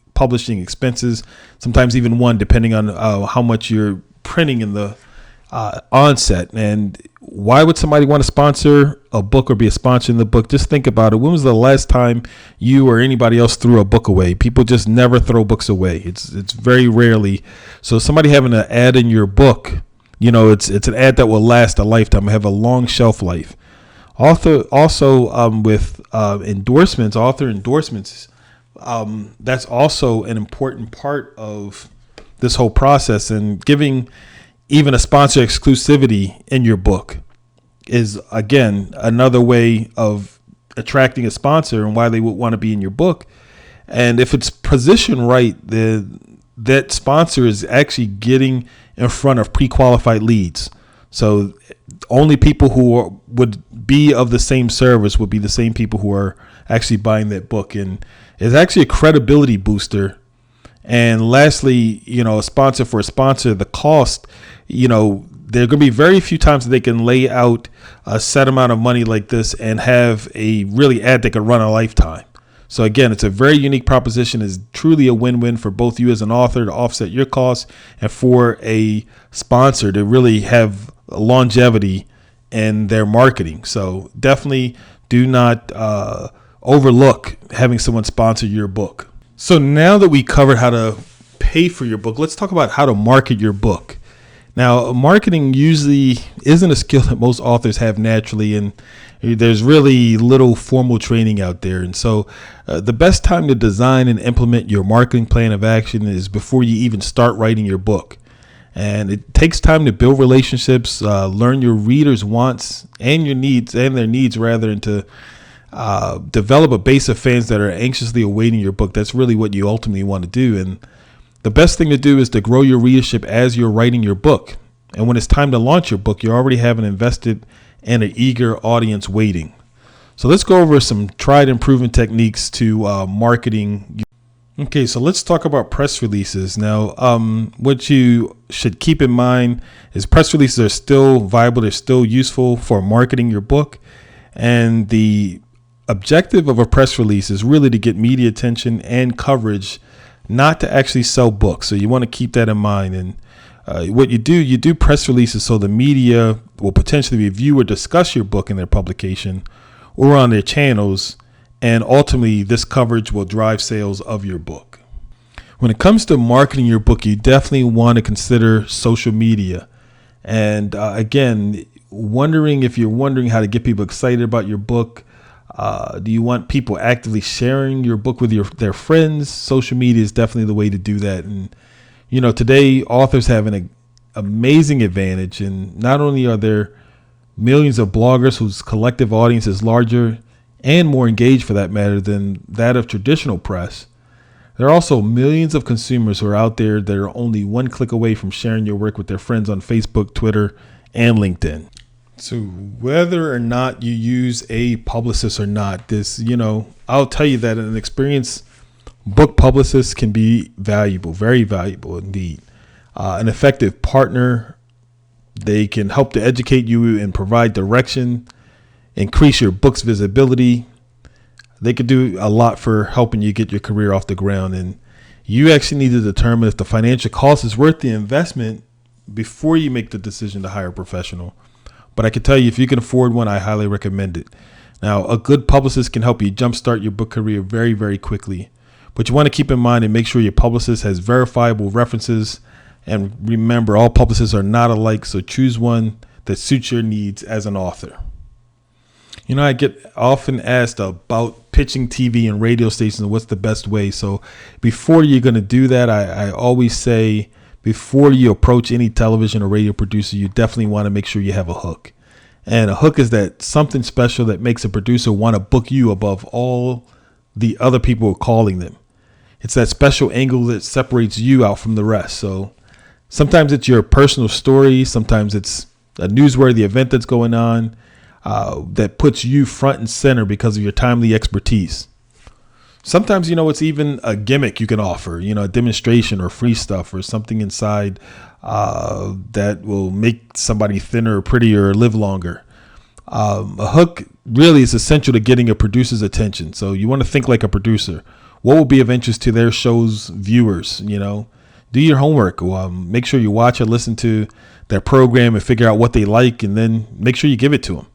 expenses, sometimes even one, depending on how much you're printing in the onset. And why would somebody want to sponsor a book or be a sponsor in the book? Just think about it. When was the last time you or anybody else threw a book away? People just never throw books away. It's very rarely. So somebody having an ad in your book, it's an ad that will last a lifetime, have a long shelf life. Also, with author endorsements, that's also an important part of this whole process, and giving even a sponsor exclusivity in your book is, again, another way of attracting a sponsor and why they would want to be in your book. And if it's positioned right, that sponsor is actually getting in front of pre-qualified leads. So only people who would be of the same service would be the same people who are actually buying that book. And it's actually a credibility booster. And lastly, a sponsor for a sponsor, the cost, there are going to be very few times that they can lay out a set amount of money like this and have a really ad that could run a lifetime. So again, it's a very unique proposition. It's truly a win-win for both you as an author to offset your costs and for a sponsor to really have longevity in their marketing. So definitely do not overlook having someone sponsor your book. So now that we covered how to pay for your book, let's talk about how to market your book. Now, marketing usually isn't a skill that most authors have naturally, and there's really little formal training out there. And so the best time to design and implement your marketing plan of action is before you even start writing your book. And it takes time to build relationships, learn your readers' wants and your needs and their needs rather, and to develop a base of fans that are anxiously awaiting your book. That's really what you ultimately want to do. And the best thing to do is to grow your readership as you're writing your book. And when it's time to launch your book, you already have an invested and an eager audience waiting. So let's go over some tried and proven techniques to marketing. Okay, so let's talk about press releases. Now, what you should keep in mind is press releases are still viable. They're still useful for marketing your book. And the objective of a press release is really to get media attention and coverage, not to actually sell books. So you want to keep that in mind. And what you do press releases so the media will potentially review or discuss your book in their publication or on their channels. And ultimately, this coverage will drive sales of your book. When it comes to marketing your book, you definitely want to consider social media. And again, if you're wondering how to get people excited about your book, do you want people actively sharing your book with their friends? Social media is definitely the way to do that. And, today authors have an amazing advantage. And not only are there millions of bloggers whose collective audience is larger and more engaged, for that matter, than that of traditional press, there are also millions of consumers who are out there that are only one click away from sharing your work with their friends on Facebook, Twitter, and LinkedIn. So whether or not you use a publicist or not, I'll tell you that an experienced book publicist can be valuable, very valuable indeed. An effective partner, they can help to educate you and provide direction, increase your book's visibility. They could do a lot for helping you get your career off the ground. And you actually need to determine if the financial cost is worth the investment before you make the decision to hire a professional. But I can tell you, if you can afford one, I highly recommend it. Now, a good publicist can help you jumpstart your book career very, very quickly. But you want to keep in mind and make sure your publicist has verifiable references. And remember, all publicists are not alike, so choose one that suits your needs as an author. I get often asked about pitching TV and radio stations and what's the best way. So before you're going to do that, I always say, before you approach any television or radio producer, you definitely want to make sure you have a hook. And a hook is that something special that makes a producer want to book you above all the other people who are calling them. It's that special angle that separates you out from the rest. So sometimes it's your personal story. Sometimes it's a newsworthy event that's going on that puts you front and center because of your timely expertise. Sometimes, it's even a gimmick you can offer, a demonstration or free stuff or something inside that will make somebody thinner or prettier or live longer. A hook really is essential to getting a producer's attention. So you want to think like a producer. What will be of interest to their show's viewers? Do your homework. Make sure you watch or listen to their program and figure out what they like, and then make sure you give it to them.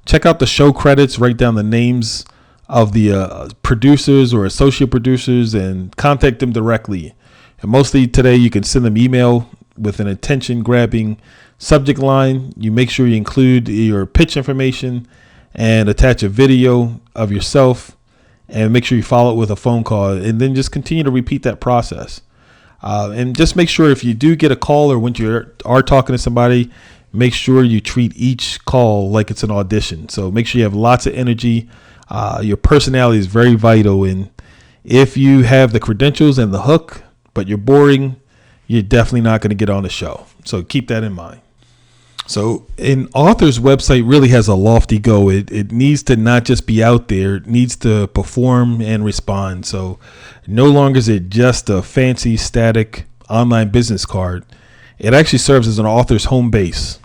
Check out the show credits, write down the names of the producers or associate producers, and contact them directly. And mostly today you can send them email with an attention-grabbing subject line. You make sure you include your pitch information and attach a video of yourself, and make sure you follow it with a phone call, and then just continue to repeat that process. And just make sure if you do get a call or when you are talking to somebody, make sure you treat each call like it's an audition. So make sure you have lots of energy. Your personality is very vital. And if you have the credentials and the hook, but you're boring, you're definitely not going to get on the show. So keep that in mind. So an author's website really has a lofty goal. It needs to not just be out there. It needs to perform and respond. So no longer is it just a fancy, static online business card. It actually serves as an author's home base,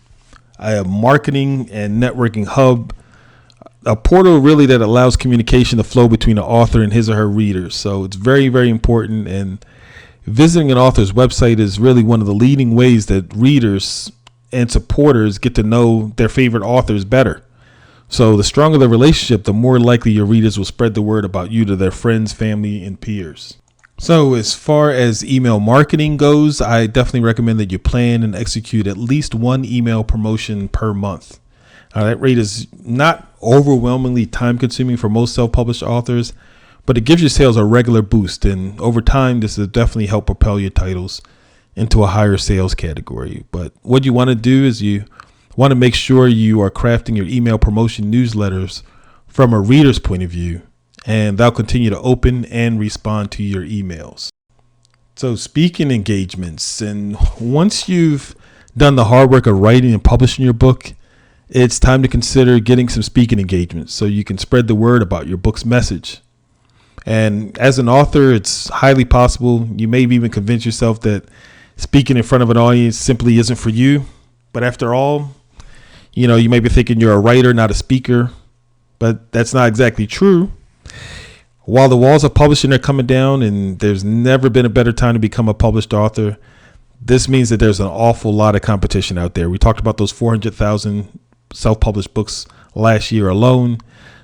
a marketing and networking hub a portal really that allows communication to flow between the author and his or her readers. So it's very, very important. And visiting an author's website is really one of the leading ways that readers and supporters get to know their favorite authors better. So the stronger the relationship, the more likely your readers will spread the word about you to their friends, family, and peers. So as far as email marketing goes, I definitely recommend that you plan and execute at least one email promotion per month. That rate is not overwhelmingly time consuming for most self-published authors, but it gives your sales a regular boost. And over time, this will definitely help propel your titles into a higher sales category. But what you want to do is you want to make sure you are crafting your email promotion newsletters from a reader's point of view, and they'll continue to open and respond to your emails. So speaking engagements, and once you've done the hard work of writing and publishing your book, it's time to consider getting some speaking engagements so you can spread the word about your book's message. And as an author, it's highly possible you may even convince yourself that speaking in front of an audience simply isn't for you. But after all, you may be thinking you're a writer, not a speaker, but that's not exactly true. While the walls of publishing are coming down and there's never been a better time to become a published author, this means that there's an awful lot of competition out there. We talked about those 400,000 self-published books last year alone.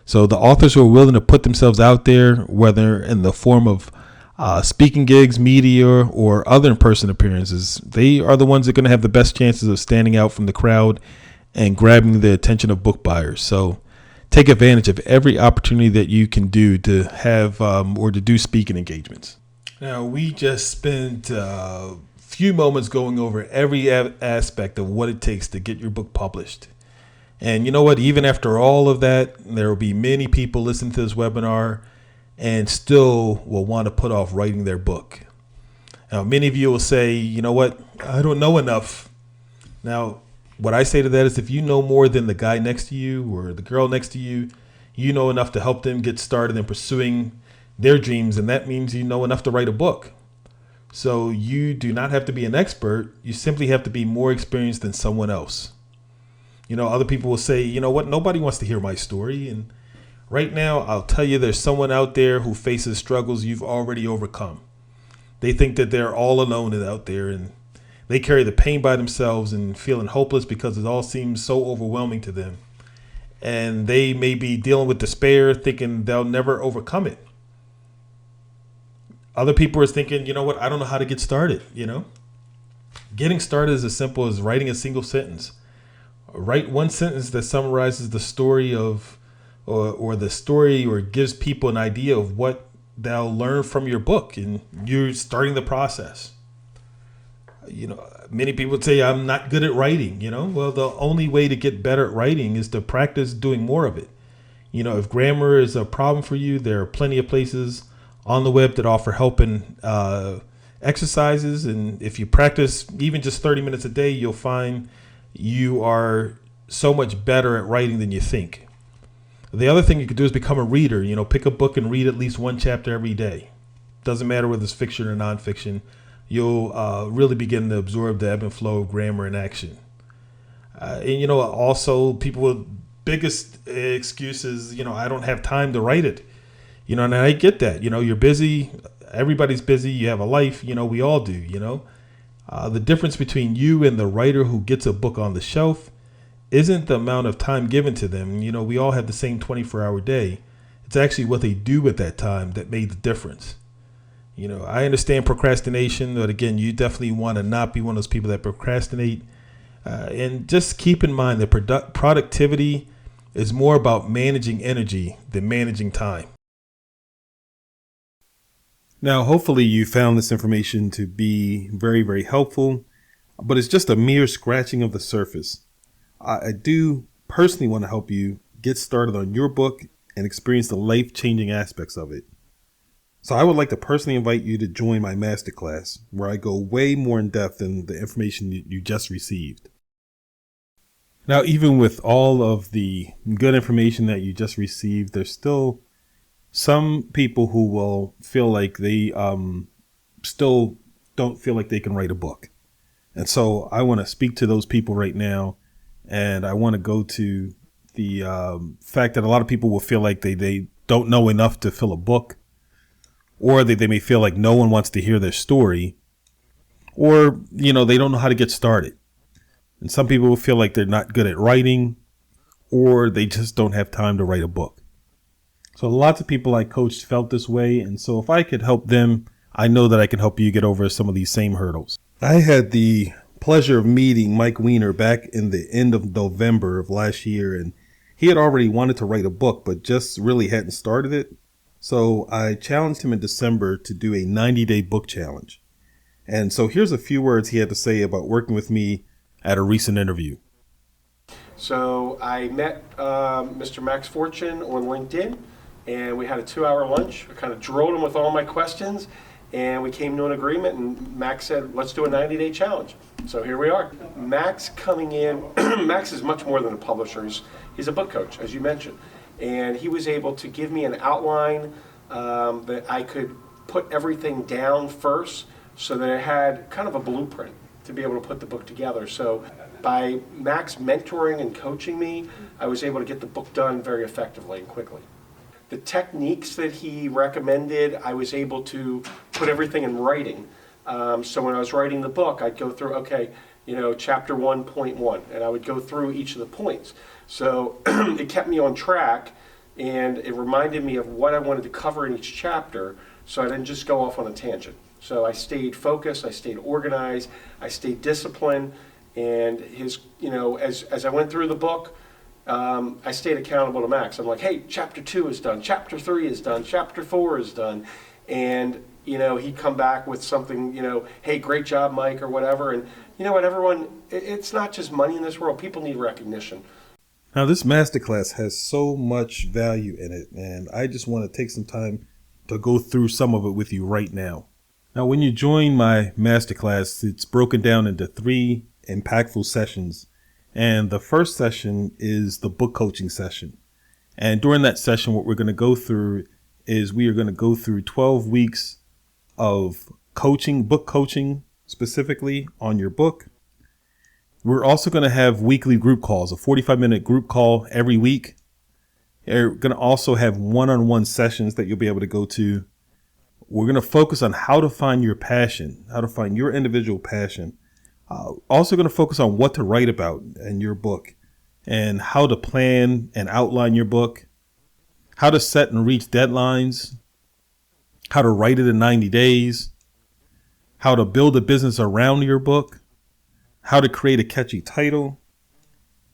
So the authors who are willing to put themselves out there, whether in the form of speaking gigs, media, or other in-person appearances, they are the ones that are going to have the best chances of standing out from the crowd and grabbing the attention of book buyers. So take advantage of every opportunity that you can do to have or to do speaking engagements. Now, we just spent a few moments going over every aspect of what it takes to get your book published. And you know what? Even after all of that, there will be many people listening to this webinar and still will want to put off writing their book. Now, many of you will say, you know what? I don't know enough. Now, what I say to that is if you know more than the guy next to you or the girl next to you, you know enough to help them get started in pursuing their dreams. And that means you know enough to write a book. So you do not have to be an expert. You simply have to be more experienced than someone else. Other people will say, you know what, nobody wants to hear my story. And right now, I'll tell you, there's someone out there who faces struggles you've already overcome. They think that they're all alone out there and they carry the pain by themselves and feeling hopeless because it all seems so overwhelming to them. And they may be dealing with despair, thinking they'll never overcome it. Other people are thinking, you know what, I don't know how to get started. Getting started is as simple as writing a single sentence. Write one sentence that summarizes the story of, or the story, or gives people an idea of what they'll learn from your book, and you're starting the process. Many people say I'm not good at writing. Well, the only way to get better at writing is to practice doing more of it. If grammar is a problem for you, there are plenty of places on the web that offer help and exercises, and if you practice even just 30 minutes a day, you'll find you are so much better at writing than you think. The other thing you could do is become a reader. Pick a book and read at least one chapter every day. Doesn't matter whether it's fiction or nonfiction. You'll really begin to absorb the ebb and flow of grammar and action. And also people with biggest excuses, I don't have time to write it. And I get that. You're busy. Everybody's busy. You have a life. We all do. The difference between you and the writer who gets a book on the shelf isn't the amount of time given to them. We all have the same 24-hour day. It's actually what they do with that time that made the difference. I understand procrastination, but again, you definitely want to not be one of those people that procrastinate. And just keep in mind that productivity is more about managing energy than managing time. Now, hopefully you found this information to be very, very helpful, but it's just a mere scratching of the surface. I do personally want to help you get started on your book and experience the life-changing aspects of it. So I would like to personally invite you to join my masterclass, where I go way more in depth than the information you just received. Now, even with all of the good information that you just received, there's still some people who will feel like they still don't feel like they can write a book. And so I want to speak to those people right now. And I want to go to the fact that a lot of people will feel like they don't know enough to fill a book, or they may feel like no one wants to hear their story, or, they don't know how to get started. And some people will feel like they're not good at writing, or they just don't have time to write a book. So lots of people I coached felt this way. And so if I could help them, I know that I can help you get over some of these same hurdles. I had the pleasure of meeting Mike Weiner back in the end of November of last year. And he had already wanted to write a book, but just really hadn't started it. So I challenged him in December to do a 90-day book challenge. And so here's a few words he had to say about working with me at a recent interview. So I met Mr. Max Fortune on LinkedIn, and we had a 2-hour lunch. I kind of drilled him with all my questions, and we came to an agreement, and Max said, let's do a 90-day challenge. So here we are. Max coming in, Max is much more than a publisher. He's a book coach, as you mentioned. And he was able to give me an outline that I could put everything down first so that I had kind of a blueprint to be able to put the book together. So by Max mentoring and coaching me, I was able to get the book done very effectively and quickly. The techniques that he recommended, I was able to put everything in writing. So when I was writing the book, I'd go through, chapter 1.1, and I would go through each of the points. So it kept me on track, and it reminded me of what I wanted to cover in each chapter, so I didn't just go off on a tangent. So I stayed focused, I stayed organized, I stayed disciplined, and as I went through the book, I stayed accountable to Max. I'm like, hey, chapter 2 is done, chapter 3 is done, chapter 4 is done, and he'd come back with something, hey, great job, Mike, or whatever. And you know what, everyone, it's not just money in this world. People need recognition. Now, this masterclass has so much value in it, and I just want to take some time to go through some of it with you right now. Now, when you join my masterclass, it's broken down into 3 impactful sessions. And the first session is the book coaching session. And during that session, what we're going to go through is we are going to go through 12 weeks of coaching, book coaching specifically on your book. We're also going to have weekly group calls, a 45-minute group call every week. You're going to also have one-on-one sessions that you'll be able to go to. We're going to focus on how to find your passion, how to find your individual passion. Also going to focus on what to write about in your book and how to plan and outline your book, how to set and reach deadlines, how to write it in 90 days, how to build a business around your book, how to create a catchy title,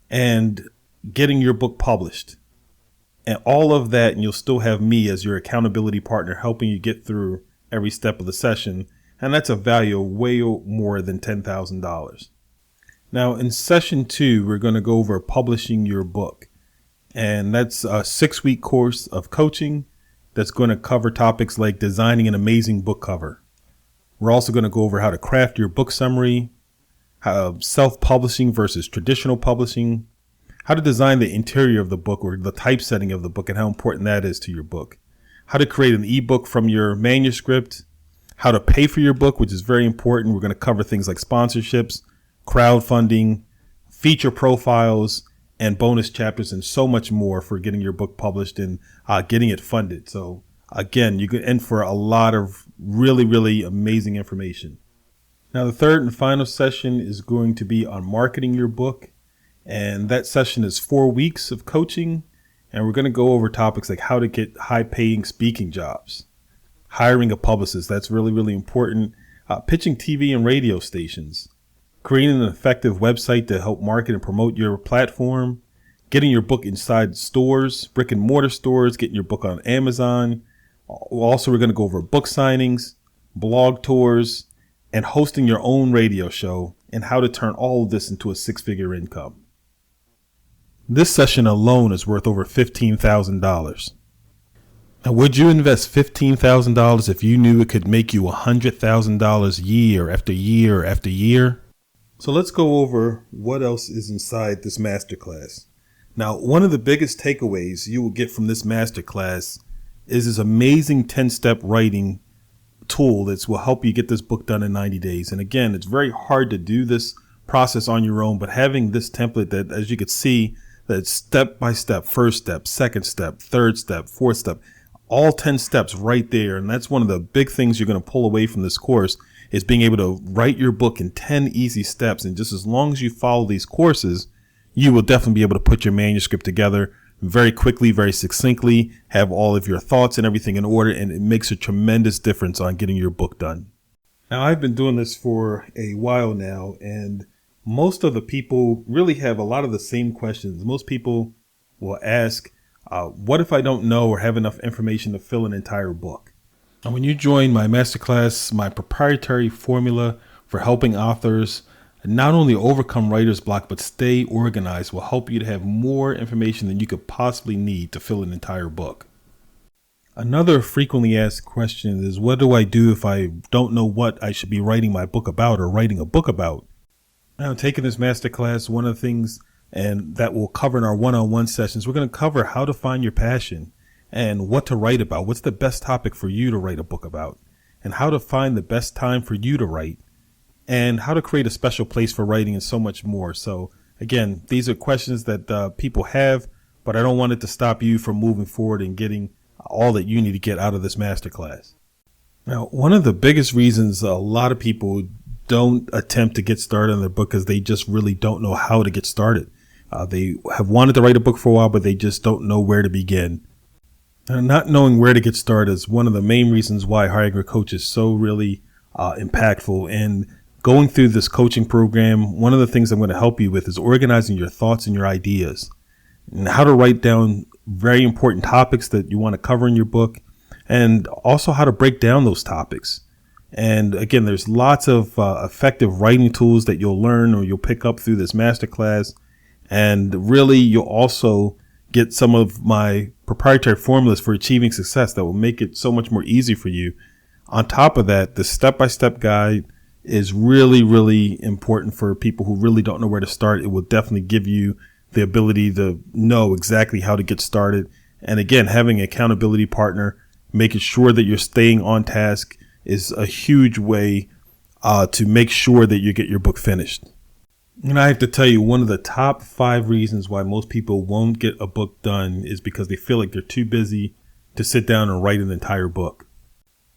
and getting your book published. And all of that, and you'll still have me as your accountability partner helping you get through every step of the session. And that's a value of way more than $10,000. Now, in session 2, we're going to go over publishing your book. And that's a 6-week course of coaching that's going to cover topics like designing an amazing book cover. We're also going to go over how to craft your book summary, how self-publishing versus traditional publishing, how to design the interior of the book or the typesetting of the book and how important that is to your book, how to create an ebook from your manuscript, how to pay for your book, which is very important. We're going to cover things like sponsorships, crowdfunding, feature profiles, and bonus chapters, and so much more for getting your book published and getting it funded. So again, you can end for a lot of really, really amazing information. Now, the third and final session is going to be on marketing your book. And that session is 4 weeks of coaching. And we're going to go over topics like how to get high paying speaking jobs, hiring a publicist. That's really, really important. Pitching TV and radio stations, creating an effective website to help market and promote your platform, getting your book inside stores, brick and mortar stores, getting your book on Amazon. Also, we're going to go over book signings, blog tours, and hosting your own radio show and how to turn all of this into a 6-figure income. This session alone is worth over $15,000. Now, would you invest $15,000 if you knew it could make you $100,000 year after year after year? So let's go over what else is inside this masterclass. Now, one of the biggest takeaways you will get from this masterclass is this amazing 10-step writing tool that will help you get this book done in 90 days. And again, it's very hard to do this process on your own, but having this template that, as you can see, That's step by step, first step, second step, third step, fourth step, all 10 steps right there. And that's one of the big things you're going to pull away from this course is being able to write your book in 10 easy steps. And just as long as you follow these courses, you will definitely be able to put your manuscript together very quickly, very succinctly, have all of your thoughts and everything in order. And it makes a tremendous difference on getting your book done. Now, I've been doing this for a while now, and most of the people really have a lot of the same questions. Most people will ask, what if I don't know or have enough information to fill an entire book? And when you join my masterclass, my proprietary formula for helping authors not only overcome writer's block, but stay organized will help you to have more information than you could possibly need to fill an entire book. Another frequently asked question is, what do I do if I don't know what I should be writing my book about or writing a book about? Now, taking this masterclass, one of the things and that we'll cover in our one-on-one sessions, we're going to cover how to find your passion and what to write about. What's the best topic for you to write a book about, and how to find the best time for you to write, and how to create a special place for writing, and so much more. So again, these are questions that people have, but I don't want it to stop you from moving forward and getting all that you need to get out of this masterclass. Now, one of the biggest reasons a lot of people don't attempt to get started on their book is they just really don't know how to get started. They have wanted to write a book for a while, but they just don't know where to begin. And not knowing where to get started is one of the main reasons why hiring a coach is so really impactful. And going through this coaching program, one of the things I'm going to help you with is organizing your thoughts and your ideas, and how to write down very important topics that you want to cover in your book, and also how to break down those topics. And again, there's lots of effective writing tools that you'll learn or you'll pick up through this masterclass. And really, you'll also get some of my proprietary formulas for achieving success that will make it so much more easy for you. On top of that, the step-by-step guide is really, really important for people who really don't know where to start. It will definitely give you the ability to know exactly how to get started. And again, having an accountability partner, making sure that you're staying on task is a huge way to make sure that you get your book finished. And I have to tell you, one of the top 5 reasons why most people won't get a book done is because they feel like they're too busy to sit down and write an entire book.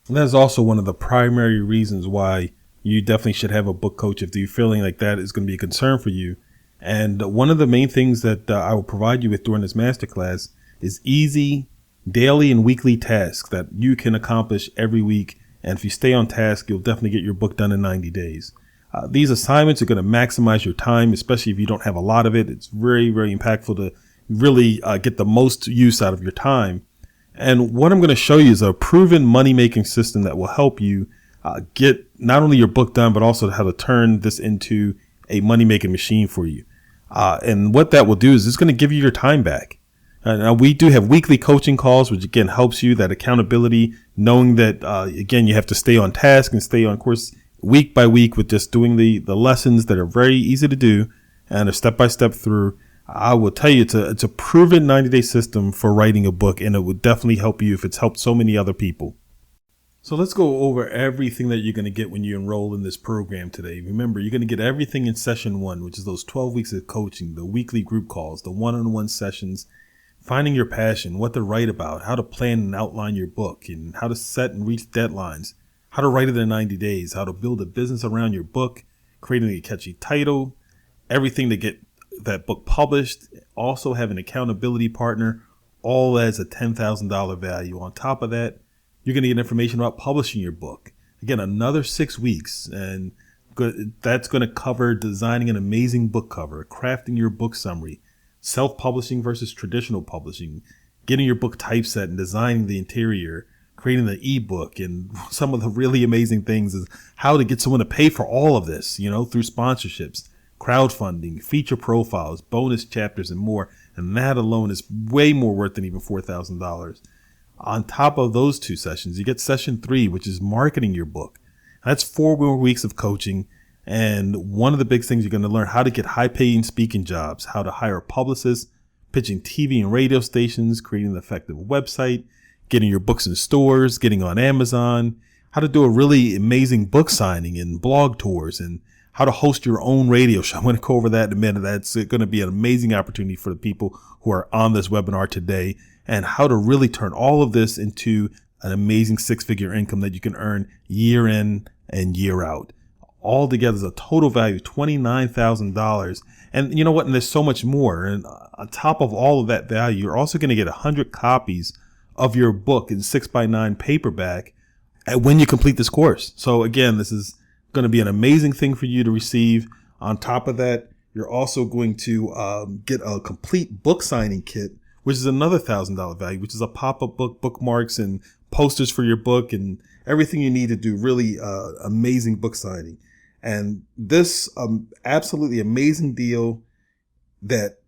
And that's also one of the primary reasons why you definitely should have a book coach if you're feeling like that is going to be a concern for you. And one of the main things that I will provide you with during this masterclass is easy daily and weekly tasks that you can accomplish every week. And if you stay on task, you'll definitely get your book done in 90 days. These assignments are going to maximize your time, especially if you don't have a lot of it. It's very, very impactful to really get the most use out of your time. And what I'm going to show you is a proven money-making system that will help you get not only your book done, but also how to turn this into a money-making machine for you. And what that will do is it's going to give you your time back. Now, we do have weekly coaching calls, which again helps you, that accountability, knowing that, again, you have to stay on task and stay on course week by week with just doing the lessons that are very easy to do and a step-by-step through. I will tell you, it's a proven 90-day system for writing a book, and it would definitely help you if it's helped so many other people. So let's go over everything that you're going to get when you enroll in this program today. Remember, you're going to get everything in session 1, which is those 12 weeks of coaching, the weekly group calls, the one-on-one sessions, finding your passion, what to write about, how to plan and outline your book, and how to set and reach deadlines, how to write it in 90 days, how to build a business around your book, creating a catchy title, everything to get that book published, also have an accountability partner, all as a $10,000 value. On top of that, you're going to get information about publishing your book. Again, another 6 weeks, and that's going to cover designing an amazing book cover, crafting your book summary, self-publishing versus traditional publishing, getting your book typeset and designing the interior, creating the ebook, and some of the really amazing things is how to get someone to pay for all of this, through sponsorships, crowdfunding, feature profiles, bonus chapters, and more. And that alone is way more worth than even $4,000. On top of those 2 sessions, you get session 3, which is marketing your book. That's 4 more weeks of coaching. And one of the big things you're going to learn how to get high-paying speaking jobs, how to hire publicists, pitching TV and radio stations, creating an effective website, getting your books in stores, getting on Amazon, how to do a really amazing book signing and blog tours, and how to host your own radio show. I'm going to go over that in a minute. That's going to be an amazing opportunity for the people who are on this webinar today, and how to really turn all of this into an amazing six-figure income that you can earn year in and year out. All together is a total value of $29,000. And you know what? And there's so much more. And on top of all of that value, you're also going to get 100 copies of your book in 6x9 paperback when you complete this course. So again, this is going to be an amazing thing for you to receive. On top of that, you're also going to get a complete book signing kit, which is another $1,000 value, which is a pop-up book, bookmarks, and posters for your book, and everything you need to do really amazing book signing. And this absolutely amazing deal that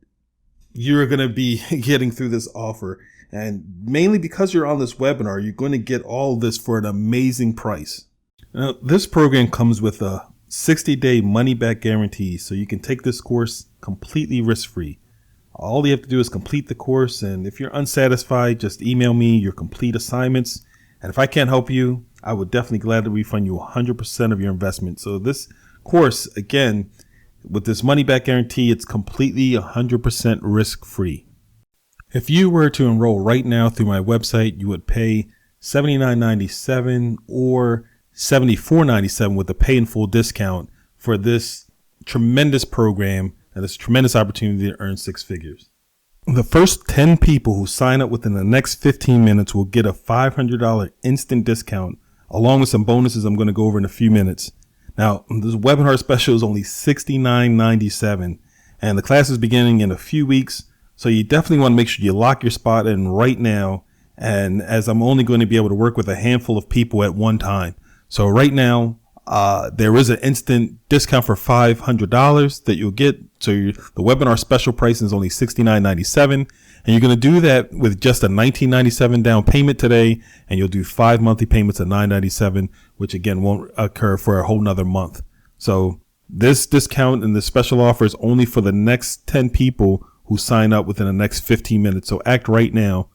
you're going to be getting through this offer. And mainly because you're on this webinar, you're going to get all this for an amazing price. Now, this program comes with a 60-day money-back guarantee, so you can take this course completely risk-free. All you have to do is complete the course, and if you're unsatisfied, just email me your complete assignments. And if I can't help you, I would definitely gladly refund you 100% of your investment. So this course, again, with this money-back guarantee, it's completely 100% risk-free. If you were to enroll right now through my website, you would pay $79.97 or $74.97 with a pay in full discount for this tremendous program and this tremendous opportunity to earn six figures. The first 10 people who sign up within the next 15 minutes will get a $500 instant discount, along with some bonuses I'm going to go over in a few minutes. Now, this webinar special is only $69.97, and the class is beginning in a few weeks. So you definitely want to make sure you lock your spot in right now. And as I'm only going to be able to work with a handful of people at one time. So right now, there is an instant discount for $500 that you'll get. So the webinar special price is only $69.97. And you're going to do that with just a $19.97 down payment today. And you'll do 5 monthly payments of $9.97, which again won't occur for a whole nother month. So this discount and this special offer is only for the next 10 people who sign up within the next 15 minutes. So act right now.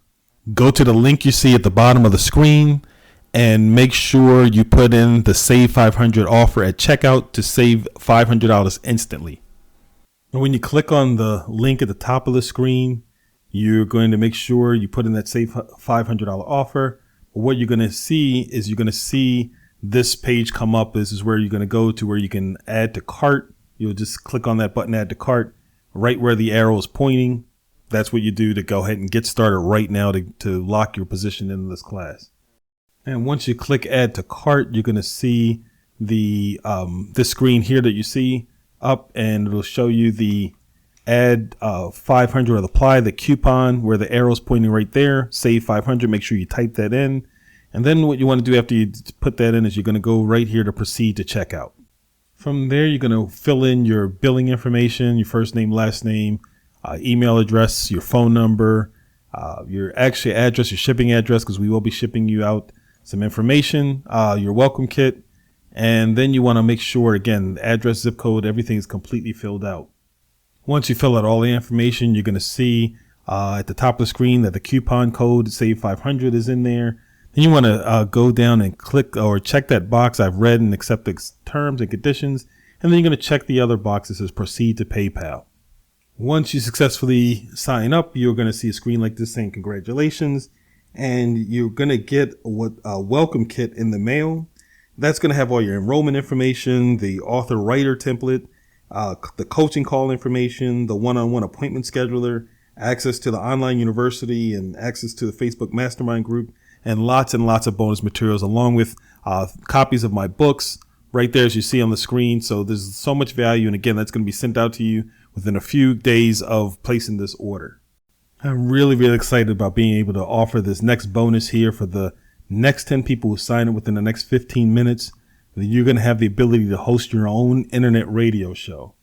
Go to the link you see at the bottom of the screen and make sure you put in the Save 500 offer at checkout to save $500 instantly. And when you click on the link at the top of the screen, you're going to make sure you put in that Save $500 offer. What you're going to see is you're going to see this page come up. This is where you're going to go to where you can add to cart. You'll just click on that button, add to cart, right where the arrow is pointing. That's what you do to go ahead and get started right now to lock your position in this class. And once you click add to cart, you're going to see the this screen here that you see up, and it'll show you the add 500 or apply the coupon where the arrow is pointing right there. Save 500. Make sure you type that in. And then what you want to do after you put that in is you're going to go right here to proceed to checkout. From there, you're going to fill in your billing information, your first name, last name, email address, your phone number, your actual address, your shipping address, because we will be shipping you out some information, your welcome kit. And then you want to make sure, again, address, zip code, everything is completely filled out. Once you fill out all the information, you're going to see at the top of the screen that the coupon code Save 500 is in there. Then you want to go down and click or check that box. I've read and accept the terms and conditions. And then you're going to check the other box that says proceed to PayPal. Once you successfully sign up, you're going to see a screen like this saying congratulations. And you're going to get a welcome kit in the mail. That's going to have all your enrollment information, the author writer template, the coaching call information, the one-on-one appointment scheduler, access to the online university, and access to the Facebook mastermind group, and lots of bonus materials, along with copies of my books right there as you see on the screen. So there's so much value. And again, that's going to be sent out to you within a few days of placing this order. I'm really excited about being able to offer this next bonus here for the next 10 people who sign up within the next 15 minutes. You're going to have the ability to host your own internet radio show.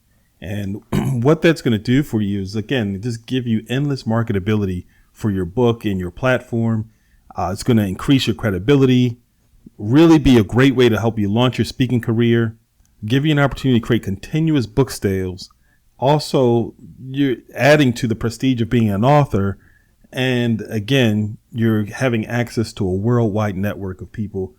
And what that's going to do for you is, again, just give you endless marketability for your book and your platform. It's going to increase your credibility, really be a great way to help you launch your speaking career, give you an opportunity to create continuous book sales. Also, you're adding to the prestige of being an author. And again, you're having access to a worldwide network of people.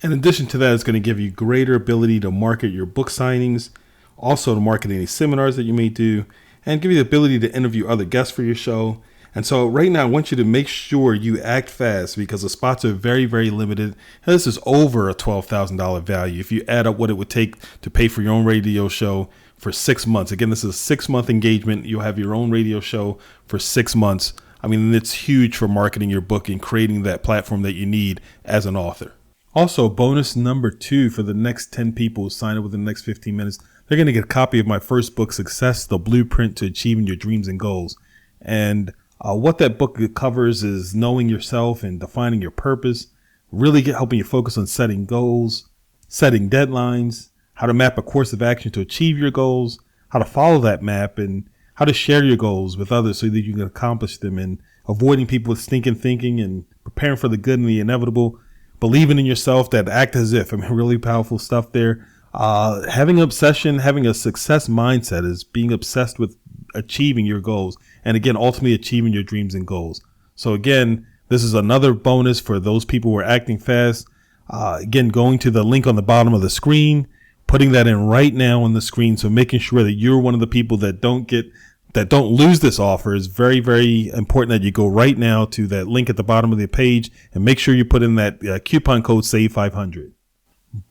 In addition to that, it's going to give you greater ability to market your book signings, also to market any seminars that you may do, and give you the ability to interview other guests for your show. And so right now, I want you to make sure you act fast because the spots are very, very limited. And this is over a $12,000 value if you add up what it would take to pay for your own radio show for 6 months. Again, this is a 6-month engagement. You'll have your own radio show for 6 months. I mean, it's huge for marketing your book and creating that platform that you need as an author. Also, bonus number 2 for the next 10 people who sign up within the next 15 minutes, they're going to get a copy of my first book, Success, The Blueprint to Achieving Your Dreams and Goals. And what that book covers is knowing yourself and defining your purpose, really helping you focus on setting goals, setting deadlines, how to map a course of action to achieve your goals, how to follow that map, and how to share your goals with others so that you can accomplish them, and avoiding people with stinking thinking and preparing for the good and the inevitable, believing in yourself, that act as if. I mean, really powerful stuff there. Having obsession, having a success mindset is being obsessed with achieving your goals. And again, ultimately achieving your dreams and goals. So again, this is another bonus for those people who are acting fast. Again, going to the link on the bottom of the screen, putting that in right now on the screen. So making sure that you're one of the people that don't lose this offer is very, very important, that you go right now to that link at the bottom of the page and make sure you put in that coupon code SAVE500.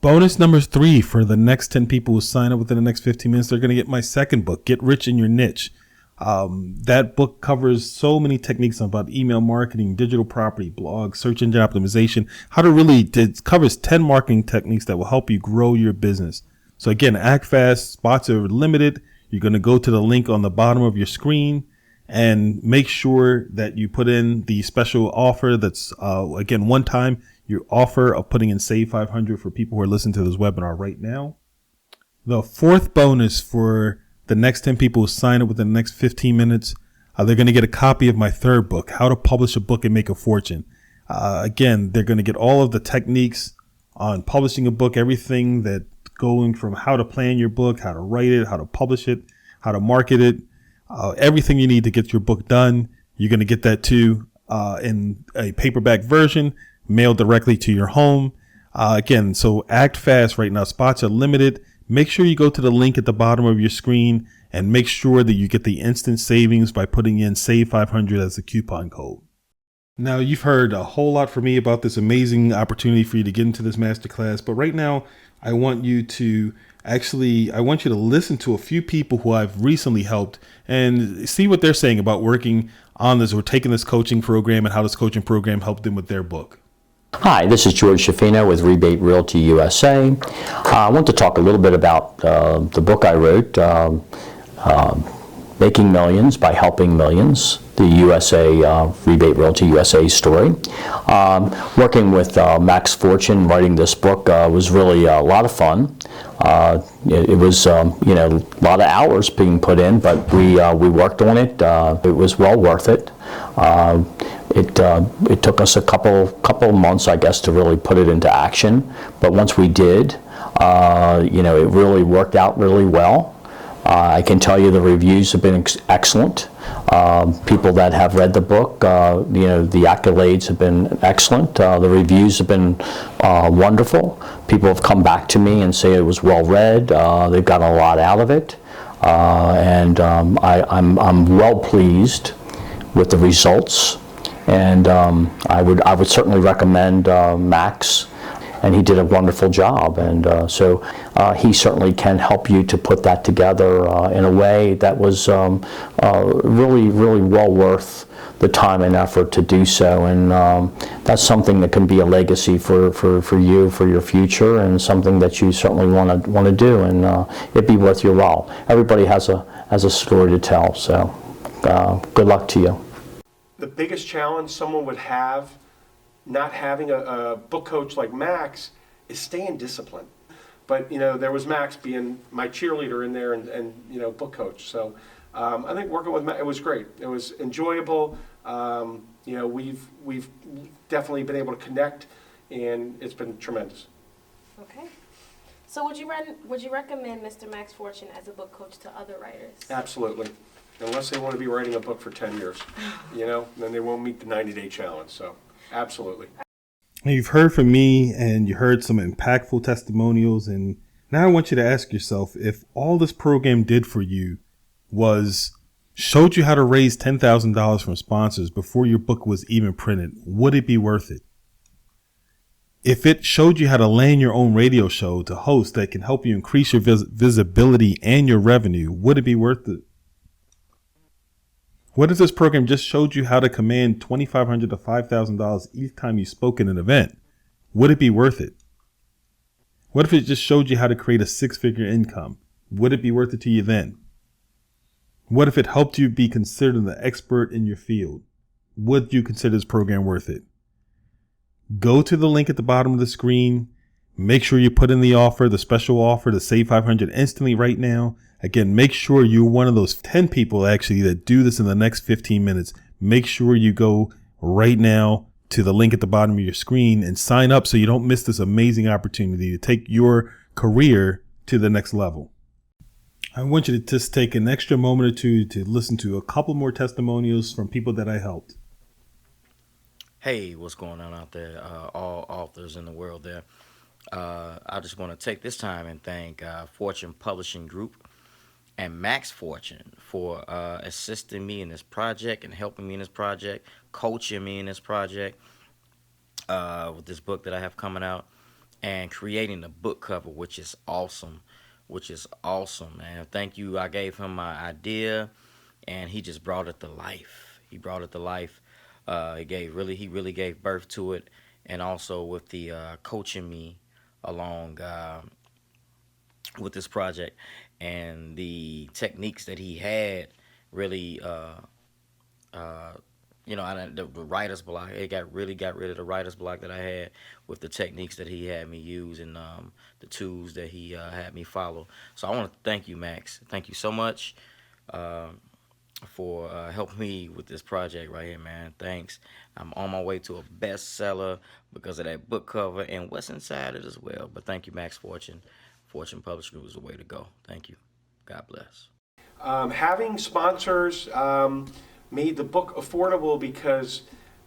Bonus number 3 for the next 10 people who sign up within the next 15 minutes, they're going to get my second book, Get Rich in Your Niche. That book covers so many techniques about email marketing, digital property, blog, search engine optimization, it covers 10 marketing techniques that will help you grow your business. So again, act fast, spots are limited. You're going to go to the link on the bottom of your screen and make sure that you put in the special offer that's, again, one time, your offer of putting in Save 500 for people who are listening to this webinar right now. The fourth bonus for the next 10 people who sign up within the next 15 minutes, they're going to get a copy of my third book, How to Publish a Book and Make a Fortune. Again, they're going to get all of the techniques on publishing a book, everything that going from how to plan your book, how to write it, how to publish it, how to market it, everything you need to get your book done. You're going to get that too in a paperback version, mailed directly to your home. Again, so act fast right now. Spots are limited. Make sure you go to the link at the bottom of your screen and make sure that you get the instant savings by putting in SAVE500 as the coupon code. Now, you've heard a whole lot from me about this amazing opportunity for you to get into this masterclass, but right now I want you to listen to a few people who I've recently helped and see what they're saying about working on this or taking this coaching program and how this coaching program helped them with their book. Hi, this is George Shafino with Rebate Realty USA. I want to talk a little bit about the book I wrote, Making Millions by Helping Millions, the Rebate Realty USA story. Working with Max Fortune, writing this book was really a lot of fun. It was a lot of hours being put in, but we worked on it. It was well worth it. It took us a couple months, I guess, to really put it into action. But once we did, it really worked out really well. I can tell you the reviews have been excellent. People that have read the book, the accolades have been excellent. The reviews have been wonderful. People have come back to me and say it was well read. They've gotten a lot out of it, and I'm well pleased with the results. And I would certainly recommend Max, and he did a wonderful job. And so he certainly can help you to put that together in a way that was really, really well worth the time and effort to do so. And that's something that can be a legacy for you, for your future, and something that you certainly want to do. And it'd be worth your while. Everybody has a story to tell. So good luck to you. The biggest challenge someone would have not having a book coach like Max is staying disciplined. But there was Max being my cheerleader in there and book coach. So I think working with Max, it was great. It was enjoyable. We've definitely been able to connect, and it's been tremendous. Okay. So would you recommend Mr. Max Fortune as a book coach to other writers? Absolutely. Unless they want to be writing a book for 10 years, then they won't meet the 90-day challenge. So absolutely. You've heard from me and you heard some impactful testimonials. And now I want you to ask yourself, if all this program did for you was showed you how to raise $10,000 from sponsors before your book was even printed, would it be worth it? If it showed you how to land your own radio show to host that can help you increase your visibility and your revenue, would it be worth it? What if this program just showed you how to command $2,500 to $5,000 each time you spoke at an event? Would it be worth it? What if it just showed you how to create a six-figure income? Would it be worth it to you then? What if it helped you be considered an expert in your field? Would you consider this program worth it? Go to the link at the bottom of the screen. Make sure you put in the offer, the special offer to save $500 instantly right now. Again, make sure you're one of those 10 people actually that do this in the next 15 minutes. Make sure you go right now to the link at the bottom of your screen and sign up so you don't miss this amazing opportunity to take your career to the next level. I want you to just take an extra moment or two to listen to a couple more testimonials from people that I helped. Hey, what's going on out there, all authors in the world there. I just want to take this time and thank Fortune Publishing Group and Max Fortune for assisting me in this project and helping me in this project, coaching me in this project with this book that I have coming out, and creating the book cover, which is awesome, man. Thank you. I gave him my idea, and he just brought it to life. He really gave birth to it, and also with the coaching me along with this project, and the techniques that he had really the writer's block. It got rid of the writer's block that I had with the techniques that he had me use, and the tools that he had me follow. So I want to thank you, Max. Thank you so much for helping me with this project right here, man. Thanks. I'm on my way to a bestseller because of that book cover and what's inside it as well. But thank you, Max Fortune. Fortune Publishing Group is the way to go. Thank you. God bless. Having sponsors made the book affordable because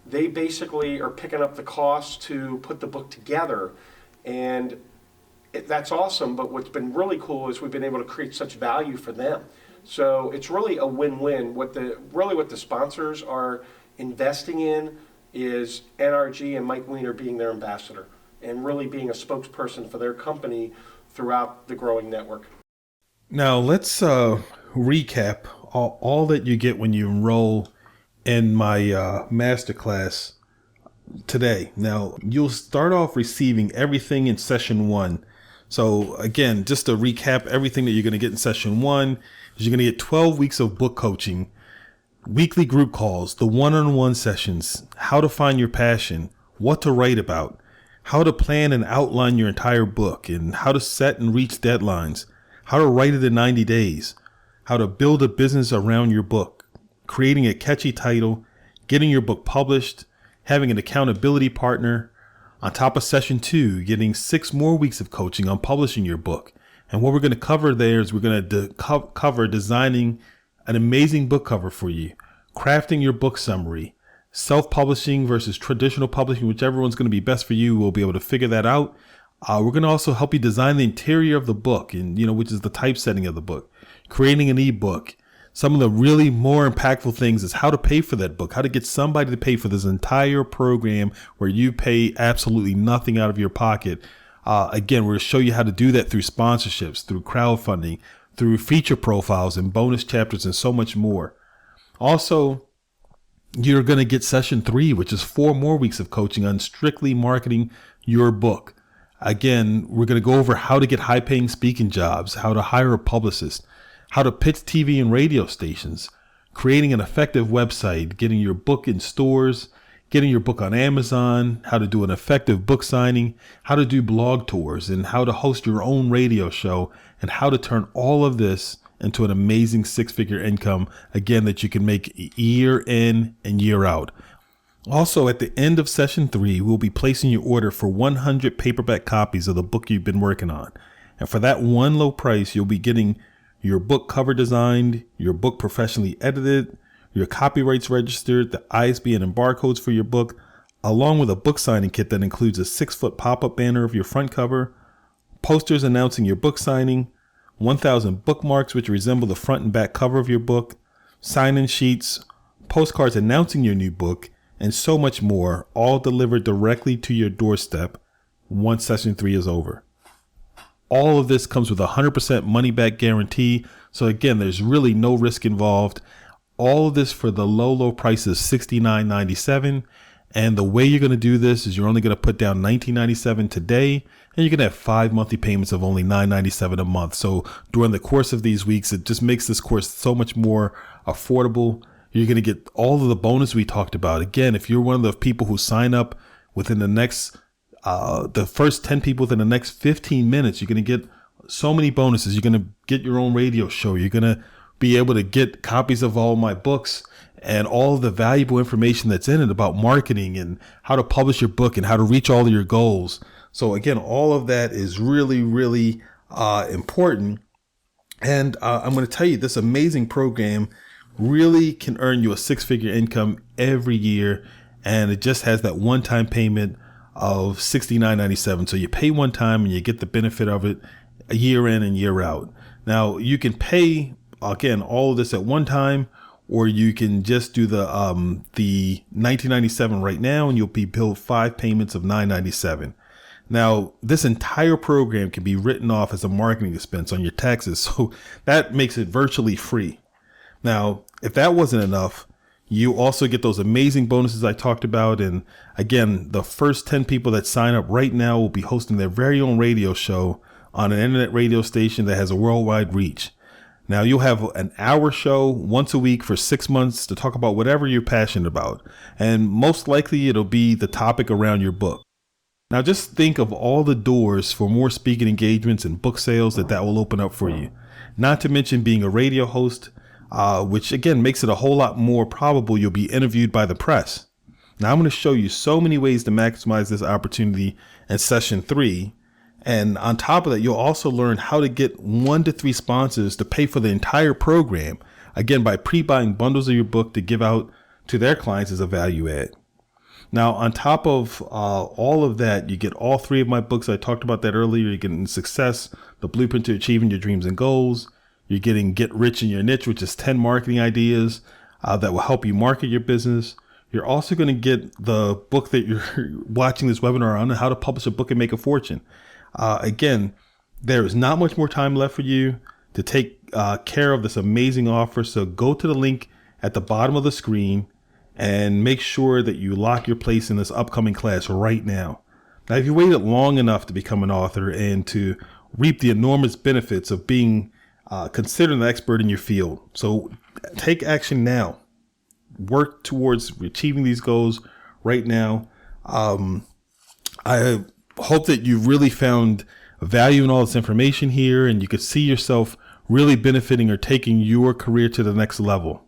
they basically are picking up the cost to put the book together. And that's awesome, but what's been really cool is we've been able to create such value for them. So it's really a win-win. What the sponsors are investing in is NRG and Mike Weiner being their ambassador and really being a spokesperson for their company throughout the growing network. Now let's recap all that you get when you enroll in my masterclass today. Now you'll start off receiving everything in session 1. So again, just to recap everything that you're going to get in session 1 is you're going to get 12 weeks of book coaching, weekly group calls, the one-on-one sessions, how to find your passion, what to write about, how to plan and outline your entire book, and how to set and reach deadlines, how to write it in 90 days, how to build a business around your book, creating a catchy title, getting your book published, having an accountability partner. On top of session 2, getting 6 more weeks of coaching on publishing your book. And what we're going to cover there is we're going to cover designing an amazing book cover for you, crafting your book summary, self-publishing versus traditional publishing, whichever one's going to be best for you. We'll be able to figure that out. We're going to also help you design the interior of the book, and which is the typesetting of the book, creating an ebook. Some of the really more impactful things is how to pay for that book, how to get somebody to pay for this entire program where you pay absolutely nothing out of your pocket. Again, we're going to show you how to do that through sponsorships, through crowdfunding, through feature profiles and bonus chapters and so much more. Also, you're going to get session 3, which is 4 more weeks of coaching on strictly marketing your book. Again, we're going to go over how to get high-paying speaking jobs, how to hire a publicist, how to pitch TV and radio stations, creating an effective website, getting your book in stores, getting your book on Amazon, how to do an effective book signing, how to do blog tours, and how to host your own radio show, and how to turn all of this into an amazing 6-figure income, again, that you can make year in and year out. Also, at the end of session 3, we'll be placing your order for 100 paperback copies of the book you've been working on. And for that one low price, you'll be getting your book cover designed, your book professionally edited, your copyrights registered, the ISBN and barcodes for your book, along with a book signing kit that includes a 6-foot pop-up banner of your front cover, posters announcing your book signing, 1,000 bookmarks which resemble the front and back cover of your book, sign-in sheets, postcards announcing your new book, and so much more, all delivered directly to your doorstep once session 3 is over. All of this comes with a 100% money-back guarantee. So again, there's really no risk involved. All of this for the low price of $69.97. And the way you're going to do this is you're only going to put down $19.97 today, and you're going to have 5 monthly payments of only $9.97 a month. So during the course of these weeks, it just makes this course so much more affordable. You're going to get all of the bonus we talked about. Again, if you're one of the people who sign up within the first 10 people within the next 15 minutes, you're going to get so many bonuses. You're going to get your own radio show. You're going to be able to get copies of all my books and all of the valuable information that's in it about marketing and how to publish your book and how to reach all of your goals. So again, all of that is really, really important. And I'm going to tell you, this amazing program really can earn you a 6-figure income every year. And it just has that one-time payment of $69.97. So you pay one time and you get the benefit of it a year in and year out. Now you can pay, again, all of this at one time, or you can just do the $19.97 right now, and you'll be billed 5 payments of $9.97. Now, this entire program can be written off as a marketing expense on your taxes, so that makes it virtually free. Now, if that wasn't enough, you also get those amazing bonuses I talked about. And again, the first 10 people that sign up right now will be hosting their very own radio show on an internet radio station that has a worldwide reach. Now, you'll have an hour show once a week for 6 months to talk about whatever you're passionate about. And most likely it'll be the topic around your book. Now, just think of all the doors for more speaking engagements and book sales that will open up for you. Not to mention being a radio host, which again makes it a whole lot more probable you'll be interviewed by the press. Now, I'm going to show you so many ways to maximize this opportunity in session 3. And on top of that, you'll also learn how to get 1 to 3 sponsors to pay for the entire program, again, by pre-buying bundles of your book to give out to their clients as a value add. Now, on top of all of that, you get all 3 of my books. I talked about that earlier. You're getting Success, The Blueprint to Achieving Your Dreams and Goals. You're getting Get Rich in Your Niche, which is 10 marketing ideas that will help you market your business. You're also going to get the book that you're watching this webinar on, How to Publish a Book and Make a Fortune. Again, there is not much more time left for you to take care of this amazing offer. So go to the link at the bottom of the screen and make sure that you lock your place in this upcoming class right now. Now, if you waited long enough to become an author and to reap the enormous benefits of being considered an expert in your field, so take action now. Work towards achieving these goals right now. I hope that you really found value in all this information here, and you could see yourself really benefiting or taking your career to the next level.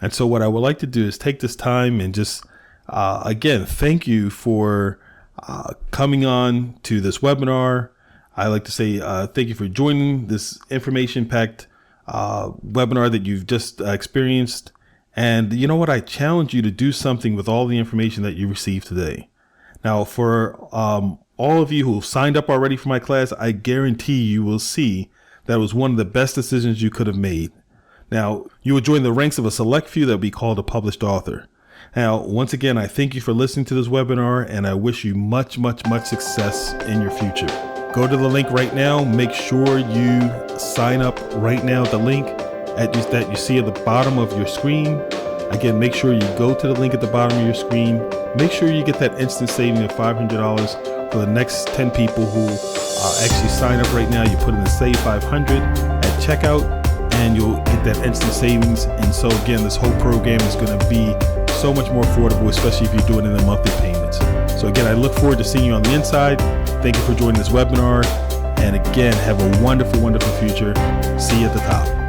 And so what I would like to do is take this time and just, again, thank you for coming on to this webinar. I like to say thank you for joining this information-packed webinar that you've just experienced. And you know what? I challenge you to do something with all the information that you received today. Now, for all of you who signed up already for my class, I guarantee you will see that it was one of the best decisions you could have made. Now, you will join the ranks of a select few that will be called a published author. Now, once again, I thank you for listening to this webinar, and I wish you much, much, much success in your future. Go to the link right now. Make sure you sign up right now at the link that you see at the bottom of your screen. Again, make sure you go to the link at the bottom of your screen. Make sure you get that instant saving of $500 for the next 10 people who actually sign up right now. You put in the Save 500 at checkout, and you'll get that instant savings. And so again, this whole program is going to be so much more affordable, especially if you're doing it in monthly payments. So again, I look forward to seeing you on the inside. Thank you for joining this webinar. And again, have a wonderful, wonderful future. See you at the top.